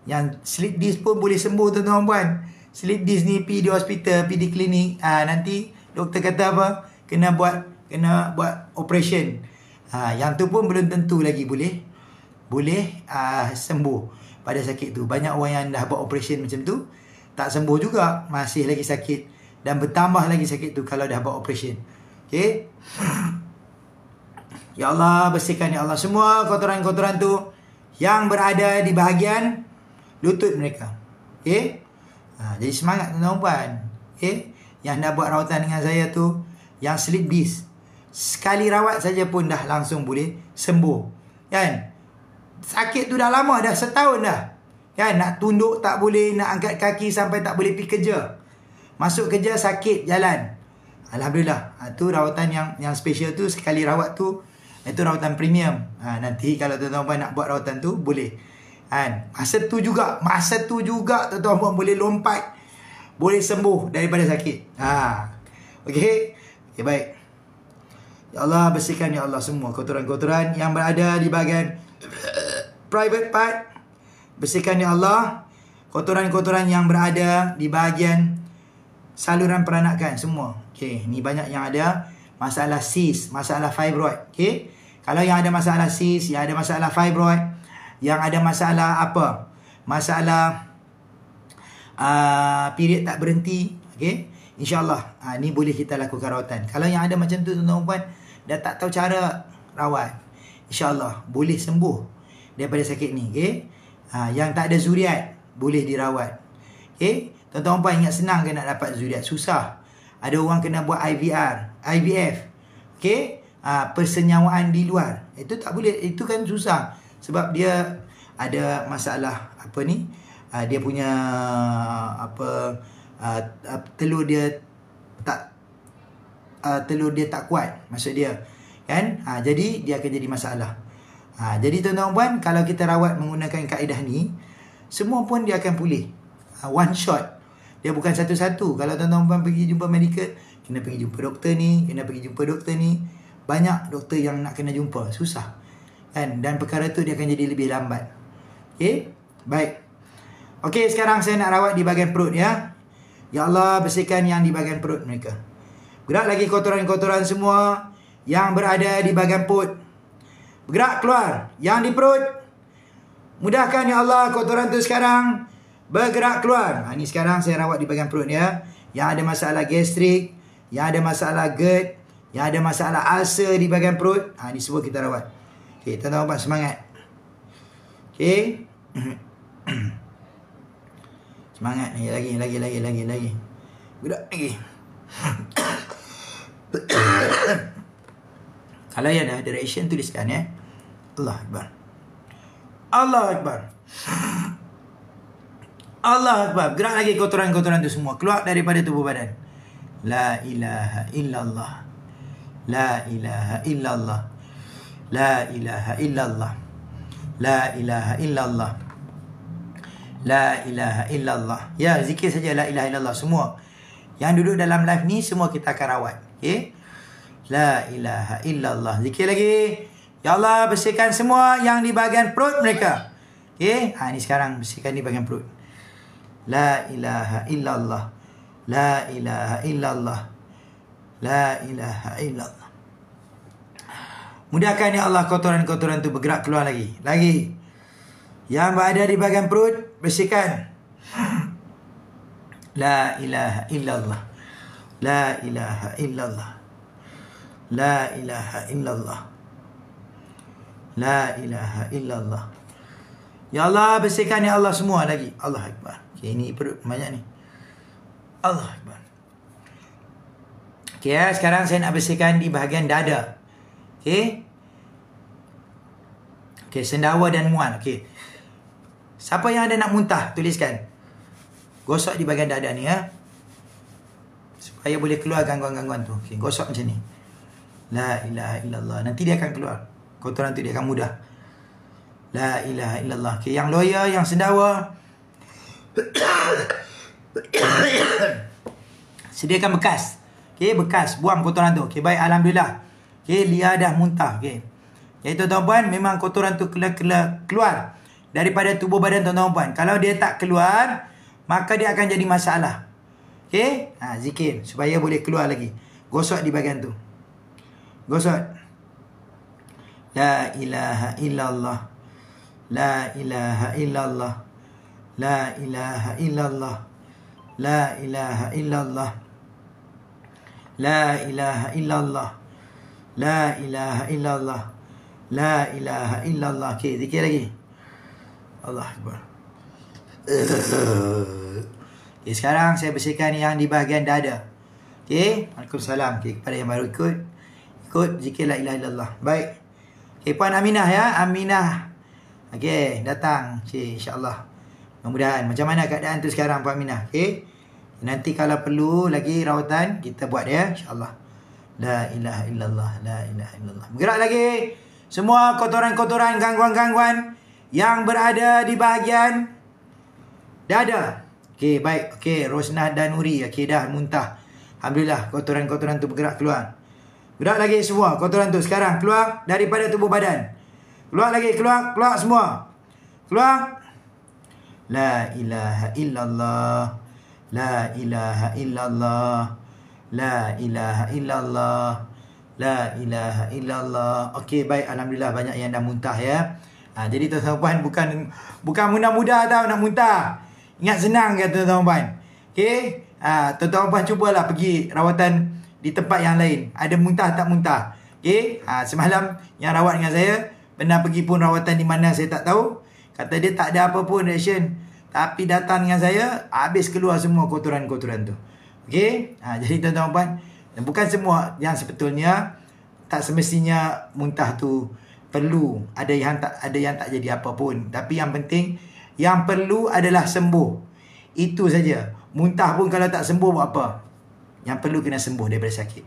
Yang slip disc pun boleh sembuh tuan-tuan puan. Slip disc ni pergi di hospital, pergi di klinik. Nanti doktor kata apa? Kena buat operation. Yang tu pun belum tentu lagi boleh sembuh pada sakit tu. Banyak orang yang dah buat operation macam tu tak sembuh juga, masih lagi sakit dan bertambah lagi sakit tu kalau dah buat operation. Okey. Ya Allah, bersihkan ya Allah semua kotoran-kotoran tu yang berada di bahagian lutut mereka. Okey. Jadi semangat tuan-tuan puan. Okey. Yang dah buat rawatan dengan saya tu, yang slip disc, sekali rawat saja pun dah langsung boleh sembuh. Kan? Sakit tu dah lama, dah setahun dah. Kan? Nak tunduk tak boleh, nak angkat kaki sampai tak boleh pergi kerja. Masuk kerja sakit jalan. Alhamdulillah. Tu rawatan yang special tu, sekali rawat tu, itu rawatan premium. Nanti kalau tuan-tuan nak buat rawatan tu, boleh. Kan? Masa tu juga tuan-tuan boleh lompat, boleh sembuh daripada sakit. Okey. Okay, baik. Ya Allah, bersihkan ya Allah semua kotoran-kotoran yang berada di bahagian private part. Bersihkan ya Allah kotoran-kotoran yang berada di bahagian saluran peranakan semua. Okey, ni banyak yang ada masalah cyst, masalah fibroid. Okey. Kalau yang ada masalah cyst, yang ada masalah fibroid, yang ada masalah apa? Masalah period tak berhenti, okey. InsyaAllah ni boleh kita lakukan rawatan. Kalau yang ada macam tu tuan-tuan puan, dah tak tahu cara rawat, InsyaAllah boleh sembuh daripada sakit ni. Okay? Yang tak ada zuriat boleh dirawat. Okay? Tuan-tuan puan ingat senang ke nak dapat zuriat? Susah. Ada orang kena buat IVF. Okay? Persenyawaan di luar, itu tak boleh. Itu kan susah sebab dia ada masalah apa ni, dia punya telur dia tak kuat, maksud dia kan. Jadi dia akan jadi masalah. Jadi tuan-tuan puan, kalau kita rawat menggunakan kaedah ni, semua pun dia akan pulih. One shot. Dia bukan satu-satu. Kalau tuan-tuan puan pergi jumpa medical, kena pergi jumpa doktor ni, kena pergi jumpa doktor ni. Banyak doktor yang nak kena jumpa, susah kan. Dan perkara tu dia akan jadi lebih lambat. Okey, baik. Okey, sekarang saya nak rawat di bahagian perut ya. Ya Allah, bersihkan yang di bahagian perut mereka. Gerak lagi kotoran-kotoran semua yang berada di bahagian perut. Bergerak keluar. Yang di perut, mudahkan ya Allah kotoran tu sekarang bergerak keluar. Ini sekarang saya rawat di bahagian perut ya. Yang ada masalah gastrik, yang ada masalah GERD, yang ada masalah ulcer di bahagian perut. Ini semua kita rawat. Okey, tuan-tuan semangat. Okey. Semangat ni, lagi. Gerak lagi. Kalau yang ada direction tuliskan ya. Allah Akbar. Allah Akbar. Allah Akbar. Gerak lagi kotoran-kotoran tu semua keluar daripada tubuh badan. La ilaha illallah. La ilaha illallah. La ilaha illallah. La ilaha illallah. La ilaha illallah. Ya, zikir saja la ilaha illallah semua. Yang duduk dalam live ni semua kita akan rawat. Okey. La ilaha illallah. Zikir lagi. Ya Allah, bersihkan semua yang di bahagian perut mereka. Okey, ni sekarang bersihkan di bahagian perut. La ilaha illallah. La ilaha illallah. La ilaha illallah. Mudahkan ya Allah kotoran-kotoran tu bergerak keluar lagi. Lagi. Yang berada di bahagian perut, bersihkan. La ilaha illallah. La ilaha illallah. La ilaha illallah. La ilaha illallah. Ya Allah, bersihkan ya Allah semua lagi. Allah Akbar. Okay, ini perut banyak ni. Allah Akbar. Okay, sekarang saya nak bersihkan di bahagian dada. Okay. Okay, sendawa dan mual. Okay. Siapa yang ada nak muntah, tuliskan. Gosok di bahagian dada ni ya. Supaya boleh keluar gangguan-gangguan tu. Okay, gosok macam ni. La ilaha illallah. Nanti dia akan keluar. Kotoran tu dia akan mudah. La ilaha illallah. Okay, yang loya, yang sendawa. Sediakan bekas. Okay, bekas. Buang kotoran tu. Okay, baik. Alhamdulillah. Okay, Lia dah muntah. Okay. Jadi tuan-tuan, memang kotoran tu keluar daripada tubuh badan tuan-tuan. Kalau dia tak keluar, maka dia akan jadi masalah. Okay. Zikir. Supaya boleh keluar lagi. Gosok di bahagian tu. Gosok. La ilaha illallah. La ilaha illallah. La ilaha illallah. La ilaha illallah. La ilaha illallah. La ilaha illallah. La ilaha illallah. Okay, zikir lagi. Allah Akbar. Okay, sekarang saya bersihkan yang di bahagian dada. Okay, Waalaikumsalam. Okay, kepada yang baru ikut zikir la ilaha illallah. Baik. Okay, Puan Aminah ya. Aminah. Okay, datang. Okay, insyaAllah. Mudah-mudahan. Macam mana keadaan tu sekarang Puan Aminah? Okay. Nanti kalau perlu lagi rawatan, kita buat ya. InsyaAllah. La ilaha illallah. La ilaha illallah. Bergerak lagi. Semua kotoran-kotoran, gangguan-gangguan yang berada di bahagian dada. Okay, baik. Okay, Rosnah dan Nuri. Okay, dah muntah. Alhamdulillah, kotoran-kotoran tu bergerak keluar. Gerak lagi semua kotoran tu sekarang keluar daripada tubuh badan. Keluar lagi, keluar semua. Keluar. La ilaha illallah. La ilaha illallah. La ilaha illallah. La ilaha illallah. Okey, baik. Alhamdulillah banyak yang dah muntah ya. Jadi tuan-tuan bukan mudah-mudah tau nak muntah. Ingat senang ke tuan-tuan. Okey. Tuan-tuan cubalah pergi rawatan di tempat yang lain. Ada muntah tak muntah. Okey. Semalam yang rawat dengan saya pernah pergi pun rawatan di mana saya tak tahu. Kata dia tak ada apa pun reaction. Tapi datang dengan saya, habis keluar semua kotoran-kotoran tu. Okey. Jadi tuan-tuan, bukan semua yang sebetulnya tak semestinya muntah tu perlu. Ada yang tak jadi apa pun. Tapi yang penting, yang perlu adalah sembuh. Itu saja. Muntah pun kalau tak sembuh buat apa? Yang perlu kena sembuh daripada sakit.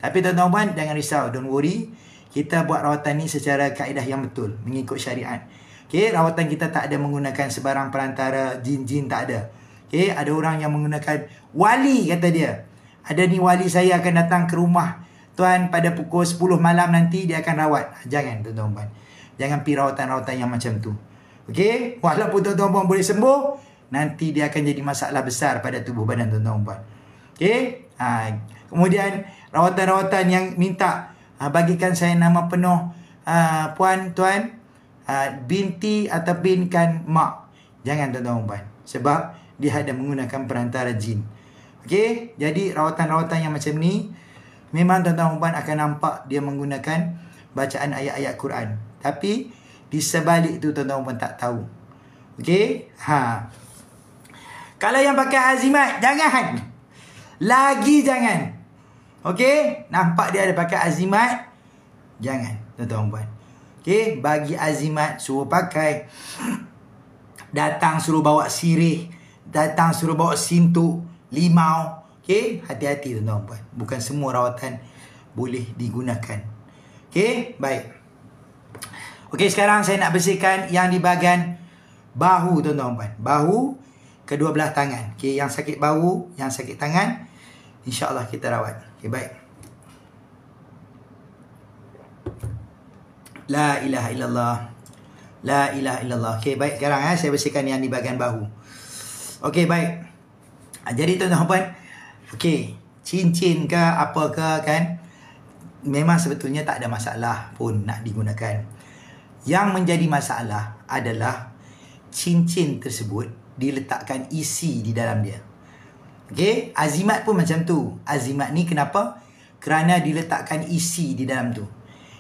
Tapi tuan-tuan, jangan risau. Don't worry. Kita buat rawatan ni secara kaedah yang betul. Mengikut syariat. Okay, rawatan kita tak ada menggunakan sebarang perantara jin-jin, tak ada. Okay, ada orang yang menggunakan wali, kata dia. Ada ni wali saya akan datang ke rumah tuan pada pukul 10 malam nanti dia akan rawat. Jangan tuan-tuan. Jangan pergi rawatan-rawatan yang macam tu. Okay, walaupun tuan-tuan boleh sembuh, nanti dia akan jadi masalah besar pada tubuh badan tuan-tuan. Okay, kemudian rawatan-rawatan yang minta bagikan saya nama penuh puan, tuan, binti atau binkan mak. Jangan tuan-tuan. Sebab dia ada menggunakan perantara jin. Okey, jadi rawatan-rawatan yang macam ni memang tuan-tuan akan nampak dia menggunakan bacaan ayat-ayat Quran. Tapi di sebalik tu tuan-tuan tak tahu. Okey? Kalau yang pakai azimat, jangan. Lagi jangan. Okey? Nampak dia ada pakai azimat, jangan tuan-tuan. Okey, bagi azimat suruh pakai. Datang suruh bawa sirih, datang suruh bawa sintuk, limau. Okey, hati-hati tuan-tuan. Bukan semua rawatan boleh digunakan. Okey, baik. Okey, sekarang saya nak bersihkan yang di bahagian bahu tuan-tuan. Bahu kedua belah tangan. Okey, yang sakit bahu, yang sakit tangan, insya-Allah kita rawat. Okey, baik. La ilaha illallah. La ilaha illallah. Okey, baik. Sekarang saya bersihkan yang di bahagian bahu. Okey, baik. Jadi tuan-tuan puan, okey, cincin ke apa ke kan, memang sebetulnya tak ada masalah pun nak digunakan. Yang menjadi masalah adalah cincin tersebut diletakkan isi di dalam dia. Okey, azimat pun macam tu. Azimat ni kenapa? Kerana diletakkan isi di dalam tu.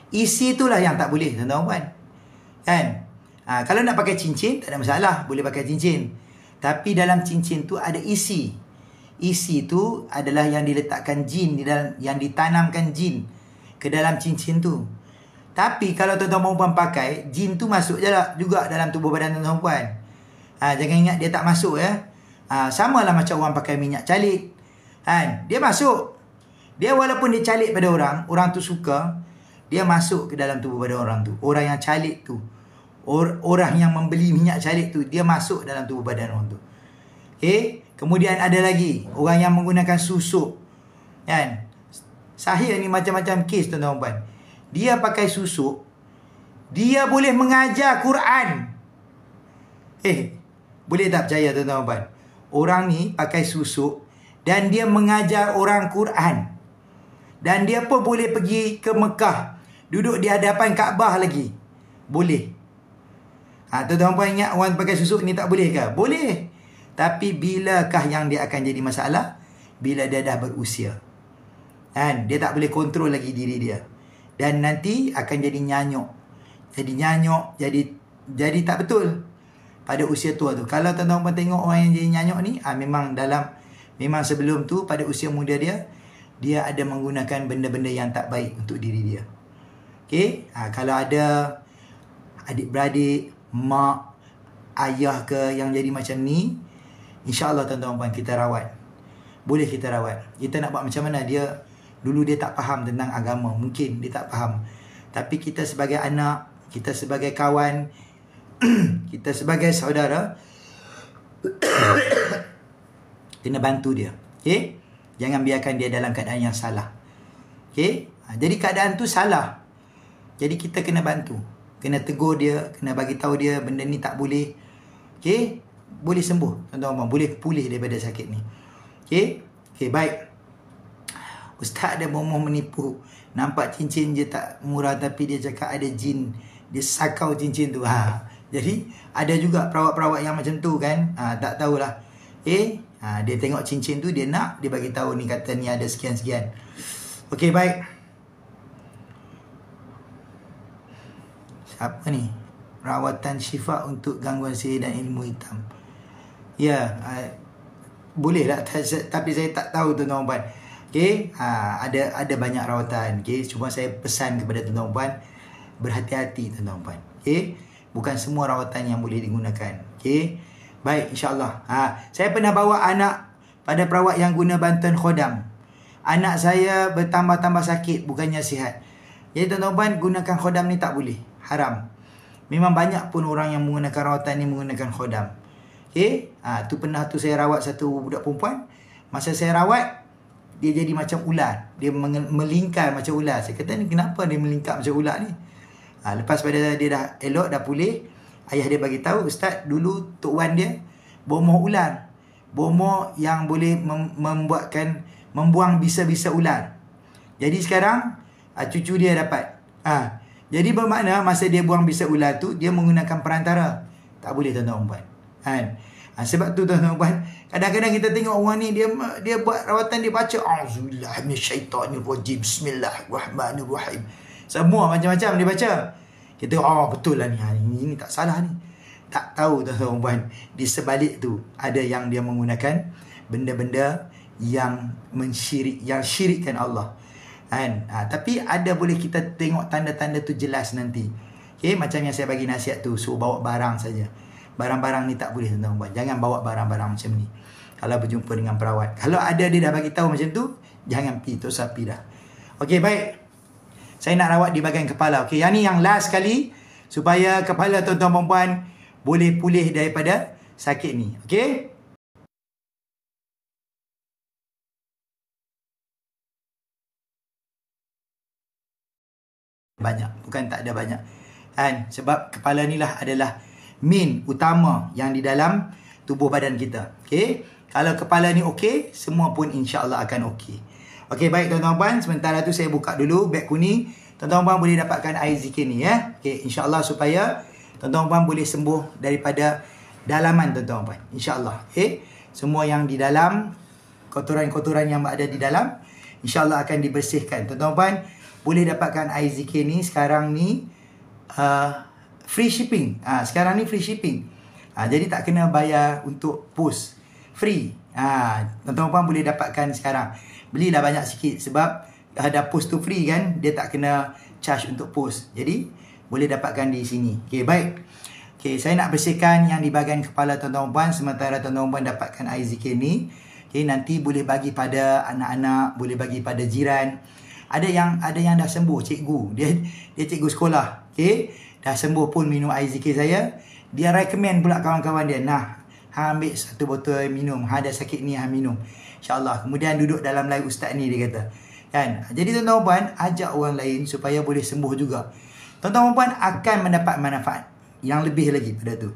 Isi itulah yang tak boleh, tuan-tuan puan. Kan? Kalau nak pakai cincin, tak ada masalah. Boleh pakai cincin. Tapi dalam cincin tu ada isi. Isi tu adalah yang diletakkan jin di dalam, yang ditanamkan jin ke dalam cincin tu. Tapi kalau tuan-tuan perempuan pakai, jin tu masuk je lah juga dalam tubuh badan tuan-tuan puan. Jangan ingat dia tak masuk ya. Sama lah macam orang pakai minyak calik. Dia masuk. Dia walaupun dia calik pada orang, orang tu suka, dia masuk ke dalam tubuh badan orang tu. Orang yang calik tu, orang yang membeli minyak calik tu, dia masuk dalam tubuh badan orang tu. Okay. Kemudian ada lagi orang yang menggunakan susuk. Kan? Sahih ni macam-macam kes tuan-tuan puan. Dia pakai susuk, dia boleh mengajar Quran. Boleh tak percaya tuan-tuan puan? Orang ni pakai susuk dan dia mengajar orang Quran. Dan dia pun boleh pergi ke Mekah, duduk di hadapan Kaabah lagi. Boleh. Tuan-tuan puan ingat orang pakai susuk ni tak boleh ke? Boleh. Tapi bilakah yang dia akan jadi masalah? Bila dia dah berusia. Dia tak boleh kontrol lagi diri dia. Dan nanti akan jadi nyanyuk. Jadi tak betul pada usia tua tu. Kalau tuan-tuan puan tengok orang yang jadi nyanyuk ni, memang sebelum tu pada usia muda dia ada menggunakan benda-benda yang tak baik untuk diri dia. Okey, kalau ada adik-beradik, mak, ayah ke yang jadi macam ni, insya-Allah tuan-tuan puan kita rawat. Boleh kita rawat. Kita nak buat macam mana? Dulu dia tak faham tentang agama, mungkin dia tak faham. Tapi kita sebagai anak, kita sebagai kawan, kita sebagai saudara kena bantu dia. Okey? Jangan biarkan dia dalam keadaan yang salah. Okey? Jadi keadaan tu salah. Jadi kita kena bantu. Kena tegur dia, kena bagi tahu dia benda ni tak boleh. Okey? Boleh sembuh, tuan-tuan, boleh pulih daripada sakit ni. Okey? Okey, baik. Ustaz ada bomoh menipu. Nampak cincin je tak murah tapi dia cakap ada jin. Dia sakau cincin tu. Jadi ada juga perawat-perawat yang macam tu kan. Tak tahulah. Dia tengok cincin tu, dia nak, dia bagi tahu ni, kata ni ada sekian-sekian. Okey, baik. Siapa ni? Rawatan syifa untuk gangguan sihir dan ilmu hitam. Ya, boleh lah. Tapi saya tak tahu tuan-tuan puan. Okey, ada banyak rawatan. Okey, cuma saya pesan kepada tuan-tuan puan, berhati-hati tuan-tuan puan. Okey, bukan semua rawatan yang boleh digunakan. Okey. Baik, insya-Allah. Saya pernah bawa anak pada perawat yang guna bantuan khodam. Anak saya bertambah-tambah sakit, bukannya sihat. Jadi tuan-tuan puan, gunakan khodam ni tak boleh. Haram. Memang banyak pun orang yang menggunakan rawatan ni menggunakan khodam. Okey, tu pernah tu saya rawat satu budak perempuan. Masa saya rawat, dia jadi macam ular. Dia melingkar macam ular. Saya kata, ni kenapa dia melingkar macam ular ni? Lepas pada dia dah elok, dah pulih, ayah dia bagi tahu, Ustaz, dulu Tok Wan dia bomoh ular. Bomoh yang boleh membuang bisa-bisa ular. Jadi sekarang cucu dia dapat. Jadi bermakna masa dia buang bisa ular tu, dia menggunakan perantara. Tak boleh tuan-tuan puan. Sebab tu tuan-tuan puan, kadang-kadang kita tengok orang ni, dia buat rawatan, dia baca auzubillahi minasyaitonirrajim, bismillahirrahmanirrahim. Semua macam-macam dia baca. Kita betul lah ni. Ini tak salah ni. Tak tahu tuan-tuan puan, di sebalik tu ada yang dia menggunakan benda-benda yang syirikkan Allah. Tapi ada boleh kita tengok tanda-tanda tu jelas nanti. Okey, macam yang saya bagi nasihat tu, suruh bawa barang saja. Barang-barang ni tak boleh tuan-tuan puan. Jangan bawa barang-barang macam ni kalau berjumpa dengan perawat. Kalau ada dia dah bagi tahu macam tu, jangan pergi, tak usah pergi dah. Okey, baik. Saya nak rawat di bahagian kepala. Okey, yang ni yang last kali supaya kepala tuan-tuan perempuan boleh pulih daripada sakit ni. Okey? banyak. Bukan tak ada banyak. Kan? Sebab kepala ni lah adalah main utama yang di dalam tubuh badan kita. Okey. Kalau kepala ni okey, semua pun insya-Allah akan okey. Okey, baik tuan-tuan puan, sementara tu saya buka dulu beg kuning. Tuan-tuan puan boleh dapatkan air zikir ni ya. Okey, insya-Allah supaya tuan-tuan puan boleh sembuh daripada dalaman tuan-tuan puan. Insya-Allah. Okey. Semua yang di dalam, kotoran-kotoran yang ada di dalam, insya-Allah akan dibersihkan. Tuan-tuan puan boleh dapatkan air zikir ni sekarang ni free shipping. Sekarang ni free shipping. Jadi tak kena bayar untuk post. Free. Tuan-tuan puan boleh dapatkan sekarang. Belilah banyak sikit sebab ada post tu free kan, dia tak kena charge untuk post. Jadi boleh dapatkan di sini. Okey, baik. Okey, saya nak bersihkan yang di bahagian kepala tuan-tuan puan sementara tuan-tuan puan dapatkan air zikir ni. Okey, nanti boleh bagi pada anak-anak, boleh bagi pada jiran. Ada yang dah sembuh, cikgu. Dia cikgu sekolah. Okey, dah sembuh pun minum air zikir saya. Dia recommend pula kawan-kawan dia, nah, ambil satu botol minum. Ada sakit ni, minum. InsyaAllah. Kemudian duduk dalam live ustaz ni, dia kata. Kan? Jadi tuan-tuan puan, ajak orang lain supaya boleh sembuh juga. Tuan-tuan puan akan mendapat manfaat yang lebih lagi pada tu.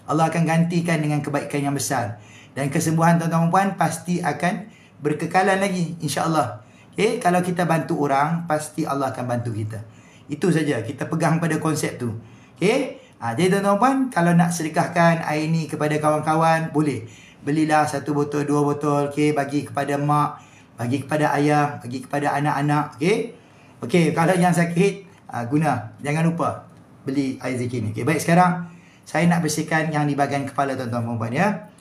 Allah akan gantikan dengan kebaikan yang besar. Dan kesembuhan tuan-tuan puan pasti akan berkekalan lagi. InsyaAllah. Okay? Kalau kita bantu orang, pasti Allah akan bantu kita. Itu saja. Kita pegang pada konsep tu. Okay? Jadi tuan-tuan puan, kalau nak sedekahkan air ni kepada kawan-kawan, boleh. Belilah 1 botol, 2 botol. Okay? Bagi kepada mak, bagi kepada ayah, bagi kepada anak-anak. Okay? Okay, kalau yang sakit, guna. Jangan lupa beli air zikir ni. Okay, baik, sekarang saya nak bersihkan yang di bahagian kepala tuan-tuan puan ya.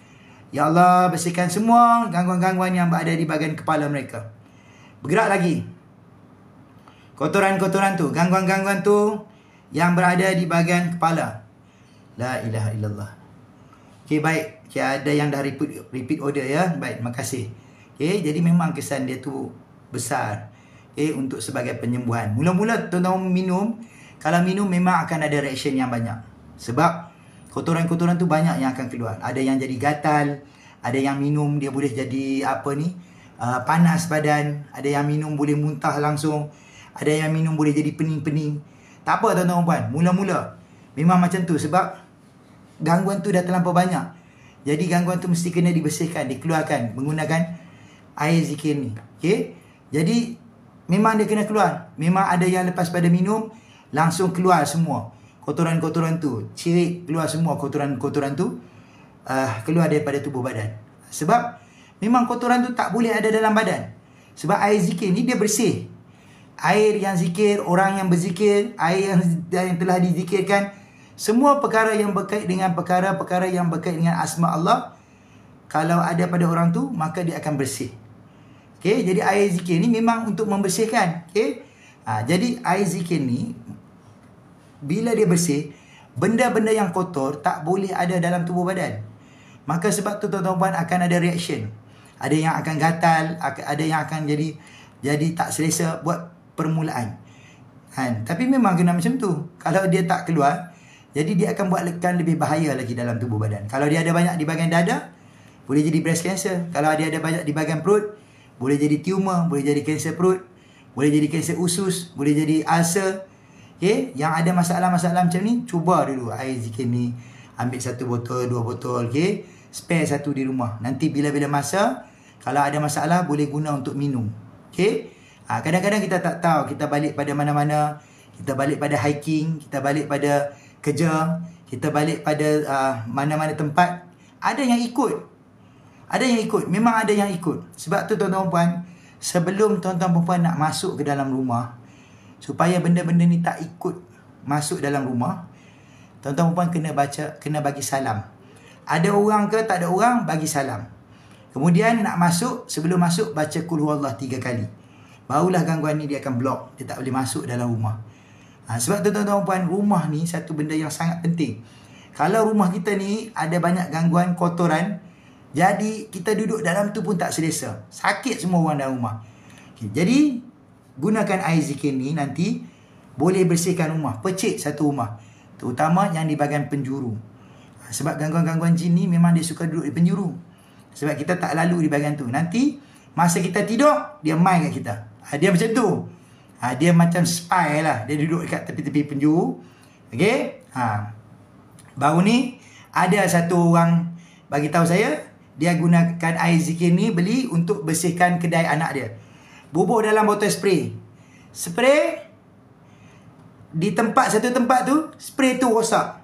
Ya Allah, bersihkan semua gangguan-gangguan yang berada di bahagian kepala mereka. Bergerak lagi. Kotoran-kotoran tu, gangguan-gangguan tu yang berada di bahagian kepala. La ilaha illallah. Okay, baik. Okay, ada yang dah repeat order ya. Baik, terima kasih. Okay, jadi memang kesan dia tu besar. Okay, untuk sebagai penyembuhan. Mula-mula tuan-tuan minum, kalau minum memang akan ada reaction yang banyak. Sebab kotoran-kotoran tu banyak yang akan keluar. Ada yang jadi gatal, ada yang minum dia boleh jadi panas badan, ada yang minum boleh muntah langsung, ada yang minum boleh jadi pening-pening. Tak apa tuan-tuan puan, mula-mula memang macam tu sebab gangguan tu dah terlampau banyak. Jadi gangguan tu mesti kena dibersihkan, dikeluarkan menggunakan air zikir ni. Okey? Jadi memang dia kena keluar. Memang ada yang lepas pada minum langsung keluar semua kotoran-kotoran tu, cirit keluar semua kotoran-kotoran tu, keluar daripada tubuh badan. Sebab memang kotoran tu tak boleh ada dalam badan. Sebab air zikir ni dia bersih. Air yang zikir, orang yang berzikir, air yang telah dizikirkan, semua perkara yang berkait dengan perkara-perkara yang berkait dengan asma Allah, kalau ada pada orang tu, maka dia akan bersih. Okay, jadi air zikir ni memang untuk membersihkan. Okay, jadi air zikir ni bila dia bersih, benda-benda yang kotor tak boleh ada dalam tubuh badan. Maka sebab tu tuan-tuan puan akan ada reaction. Ada yang akan gatal, ada yang akan jadi tak selesa buat permulaan. Tapi memang kena macam tu. Kalau dia tak keluar, jadi dia akan buatkan lebih bahaya lagi dalam tubuh badan. Kalau dia ada banyak di bahagian dada, boleh jadi breast cancer. Kalau dia ada banyak di bahagian perut, boleh jadi tumor, boleh jadi kanser perut, boleh jadi kanser usus, boleh jadi ulcer. Okay? Yang ada masalah-masalah macam ni, cuba dulu air zikir ni. Ambil 1 botol, 2 botol. Okay? Spare 1 di rumah. Nanti bila-bila masa, kalau ada masalah, boleh guna untuk minum. Okay? Kadang-kadang kita tak tahu. Kita balik pada mana-mana. Kita balik pada hiking. Kita balik pada kerja. Kita balik pada mana-mana tempat. Ada yang ikut. Ada yang ikut. Memang ada yang ikut. Sebab tu tuan-tuan puan, sebelum tuan-tuan puan nak masuk ke dalam rumah, supaya benda-benda ni tak ikut masuk dalam rumah, tuan-tuan puan kena bagi salam. Ada orang ke tak ada orang, bagi salam. Kemudian nak masuk, sebelum masuk baca qul huwallah 3 kali. Barulah gangguan ni dia akan block, dia tak boleh masuk dalam rumah. Sebab tu tuan-tuan puan, rumah ni satu benda yang sangat penting. Kalau rumah kita ni ada banyak gangguan kotoran, jadi kita duduk dalam tu pun tak selesa. Sakit semua orang dalam rumah. Okay, jadi gunakan air zikir ni nanti boleh bersihkan rumah, pecik satu rumah, terutama yang di bahagian penjuru. Sebab gangguan-gangguan jin ni memang dia suka duduk di penjuru. Sebab kita tak lalu di bahagian tu. Nanti masa kita tidur, dia main kat kita. Dia macam tu. Dia macam spy lah. Dia duduk dekat tepi-tepi penjuru. Okey. Baru ni ada satu orang bagi tahu saya, dia gunakan air zikir ni beli untuk bersihkan kedai anak dia. Bubuh dalam botol spray. Spray di satu tempat tu, spray tu rosak.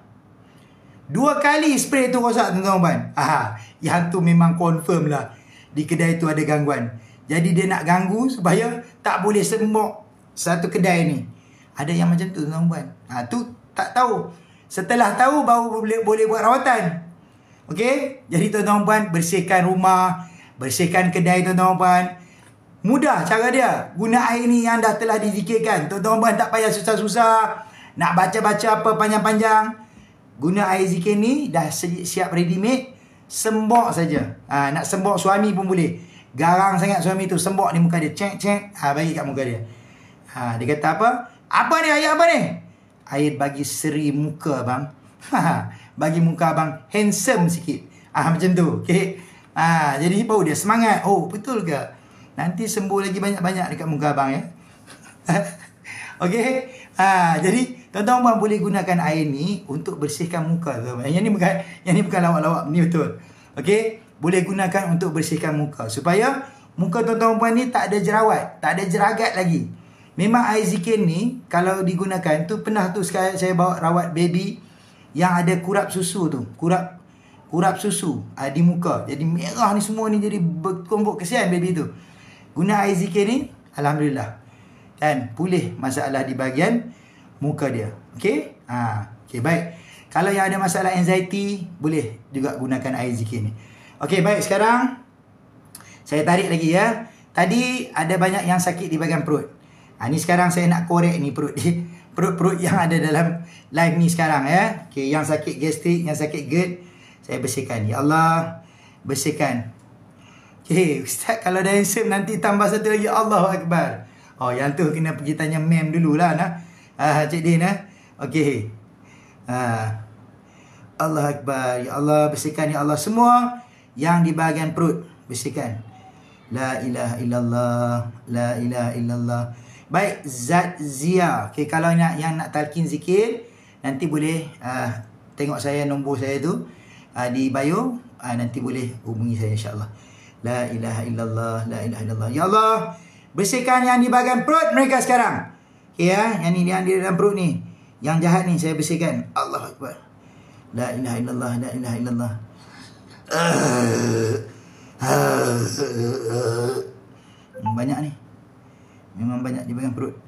2 kali spray tu rosak, tuan-tuan. Yang tu memang confirm lah di kedai tu ada gangguan. Jadi dia nak ganggu supaya tak boleh sembok satu kedai ni. Ada yang macam tu, tuan-tuan. Tu tak tahu. Setelah tahu baru boleh buat rawatan. Okey? Jadi tuan-tuan, bersihkan rumah, bersihkan kedai tuan-tuan. Mudah cara dia. Guna air ni yang dah telah dizikirkan. Tuan-tuan tak payah susah-susah nak baca-baca apa panjang-panjang. Guna air zikir ni dah siap ready made. Sembok saja. Nak sembok suami pun boleh. Garang sangat suami tu, sembok di muka dia. Cek. Bagi kat muka dia. Dia kata apa? Apa ni? Air apa ni? Air bagi seri muka, bang. Bagi muka abang handsome sikit. Macam tu. Okay. Jadi baru dia semangat. Oh, betul ke? Nanti sembuh lagi banyak-banyak dekat muka abang, ya. Okay. Jadi tuan-tuan boleh gunakan air ni untuk bersihkan muka. Yang ni bukan lawak-lawak. Ni betul. Okay. Boleh gunakan untuk bersihkan muka. Supaya muka tuan-tuan ni tak ada jerawat. Tak ada jeragat lagi. Memang air zikir ni kalau digunakan tu, pernah tu sekali saya bawa rawat baby yang ada kurap susu tu. Kurap susu di muka. Jadi merah ni semua ni jadi bertumbuk. Kesian baby tu. Guna air zikir ni, alhamdulillah. Kan? Pulih masalah di bahagian muka dia. Okey? Okey, baik. Kalau yang ada masalah anxiety, boleh juga gunakan air zikir ni. Okey, baik. Sekarang saya tarik lagi, ya. Tadi ada banyak yang sakit di bahagian perut. Ni sekarang saya nak korek ni perut dia. Perut-perut yang ada dalam live ni sekarang, ya. Okay, yang sakit gastrik, yang sakit GERD, saya bersihkan. Ya Allah, bersihkan. Okay, Ustaz, kalau dah handsome nanti tambah satu lagi. Allahu Akbar. Yang tu kena pergi tanya mem dululah, nah. Cik Din, Okay. Allahu Akbar. Ya Allah, bersihkan, ya Allah. Semua yang di bahagian perut, bersihkan. La ilaha illallah. La ilaha illallah. Baik, Zat Zia. Okay, kalau yang nak talqin zikir, nanti boleh tengok saya, nombor saya tu di bio. Nanti boleh hubungi saya, insyaAllah. La ilaha illallah. La ilaha illallah. Ya Allah, bersihkan yang di bahagian perut mereka sekarang. Okay, yang ni, yang di dalam perut ni, yang jahat ni, saya bersihkan. Allahu Akbar. La ilaha illallah. La ilaha illallah. Banyak ni. Memang banyak di bahagian perut.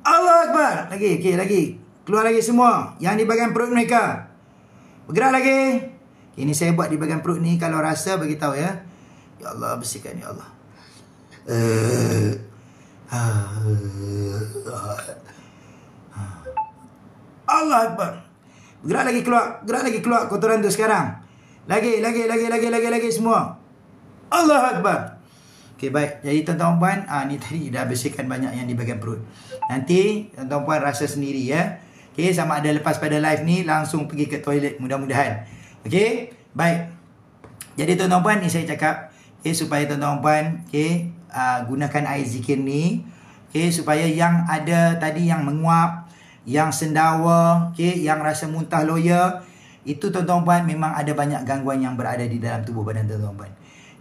Allahu Akbar. Lagi, okey, lagi. Keluar lagi semua yang di bahagian perut mereka. Bergerak lagi. Ini saya buat di bahagian perut ni. Kalau rasa, bagi tahu, ya. Ya Allah, bersihkan, ya Allah. Allah Akbar. Bergerak lagi keluar. Gerak lagi keluar kotoran tu sekarang. Lagi semua. Allah Akbar. Okey, baik. Jadi tuan-tuan, ni tadi dah bersihkan banyak yang di bahagian perut. Nanti tuan-tuan rasa sendiri, ya. Okey, sama ada lepas pada live ni langsung pergi ke toilet, mudah-mudahan. Okey, baik. Jadi tuan-tuan, ni saya cakap, supaya tuan-tuan, gunakan air zikir ni, supaya yang ada tadi yang menguap, yang sendawa, yang rasa muntah loya, itu tuan-tuan memang ada banyak gangguan yang berada di dalam tubuh badan tuan-tuan.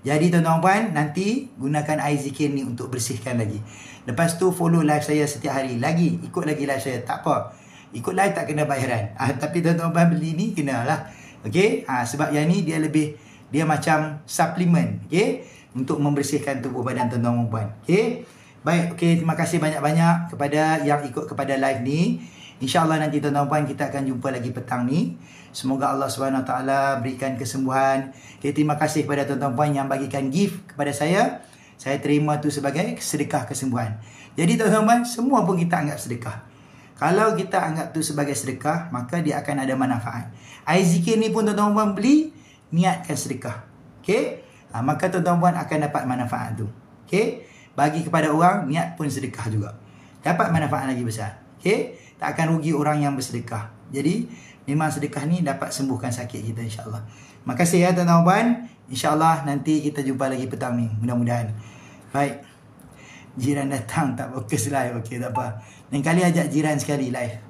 Jadi tuan-tuan, nanti gunakan air zikir ni untuk bersihkan lagi. Lepas tu follow live saya setiap hari. Lagi, ikut lagi live saya. Tak apa. Ikut live tak kena bayaran. Tapi tuan-tuan beli ni, kenalah. Okey? Sebab yang ni dia macam suplemen. Okey? Untuk membersihkan tubuh badan tuan-tuan dan puan. Okey? Baik, okey. Terima kasih banyak-banyak kepada yang ikut kepada live ni. InsyaAllah nanti tuan-tuan dan puan kita akan jumpa lagi petang ni. Semoga Allah SWT berikan kesembuhan. Okay, terima kasih kepada tuan-tuan puan yang bagikan gift kepada saya. Saya terima tu sebagai sedekah kesembuhan. Jadi tuan-tuan puan, semua pun kita anggap sedekah. Kalau kita anggap tu sebagai sedekah, maka dia akan ada manfaat. Air zikir ni pun tuan-tuan puan beli, niatkan sedekah. Okay? Maka tuan-tuan puan akan dapat manfaat tu. Okay? Bagi kepada orang, niat pun sedekah juga. Dapat manfaat lagi besar. Okay? Tak akan rugi orang yang bersedekah. Jadi, memang sedekah ni dapat sembuhkan sakit kita, insyaAllah. Terima kasih, ya tuan-tuan puan. InsyaAllah nanti kita jumpa lagi petang ni. Mudah-mudahan. Baik. Jiran datang tak fokus live. Okey, tak apa. Lain kali ajak jiran sekali live.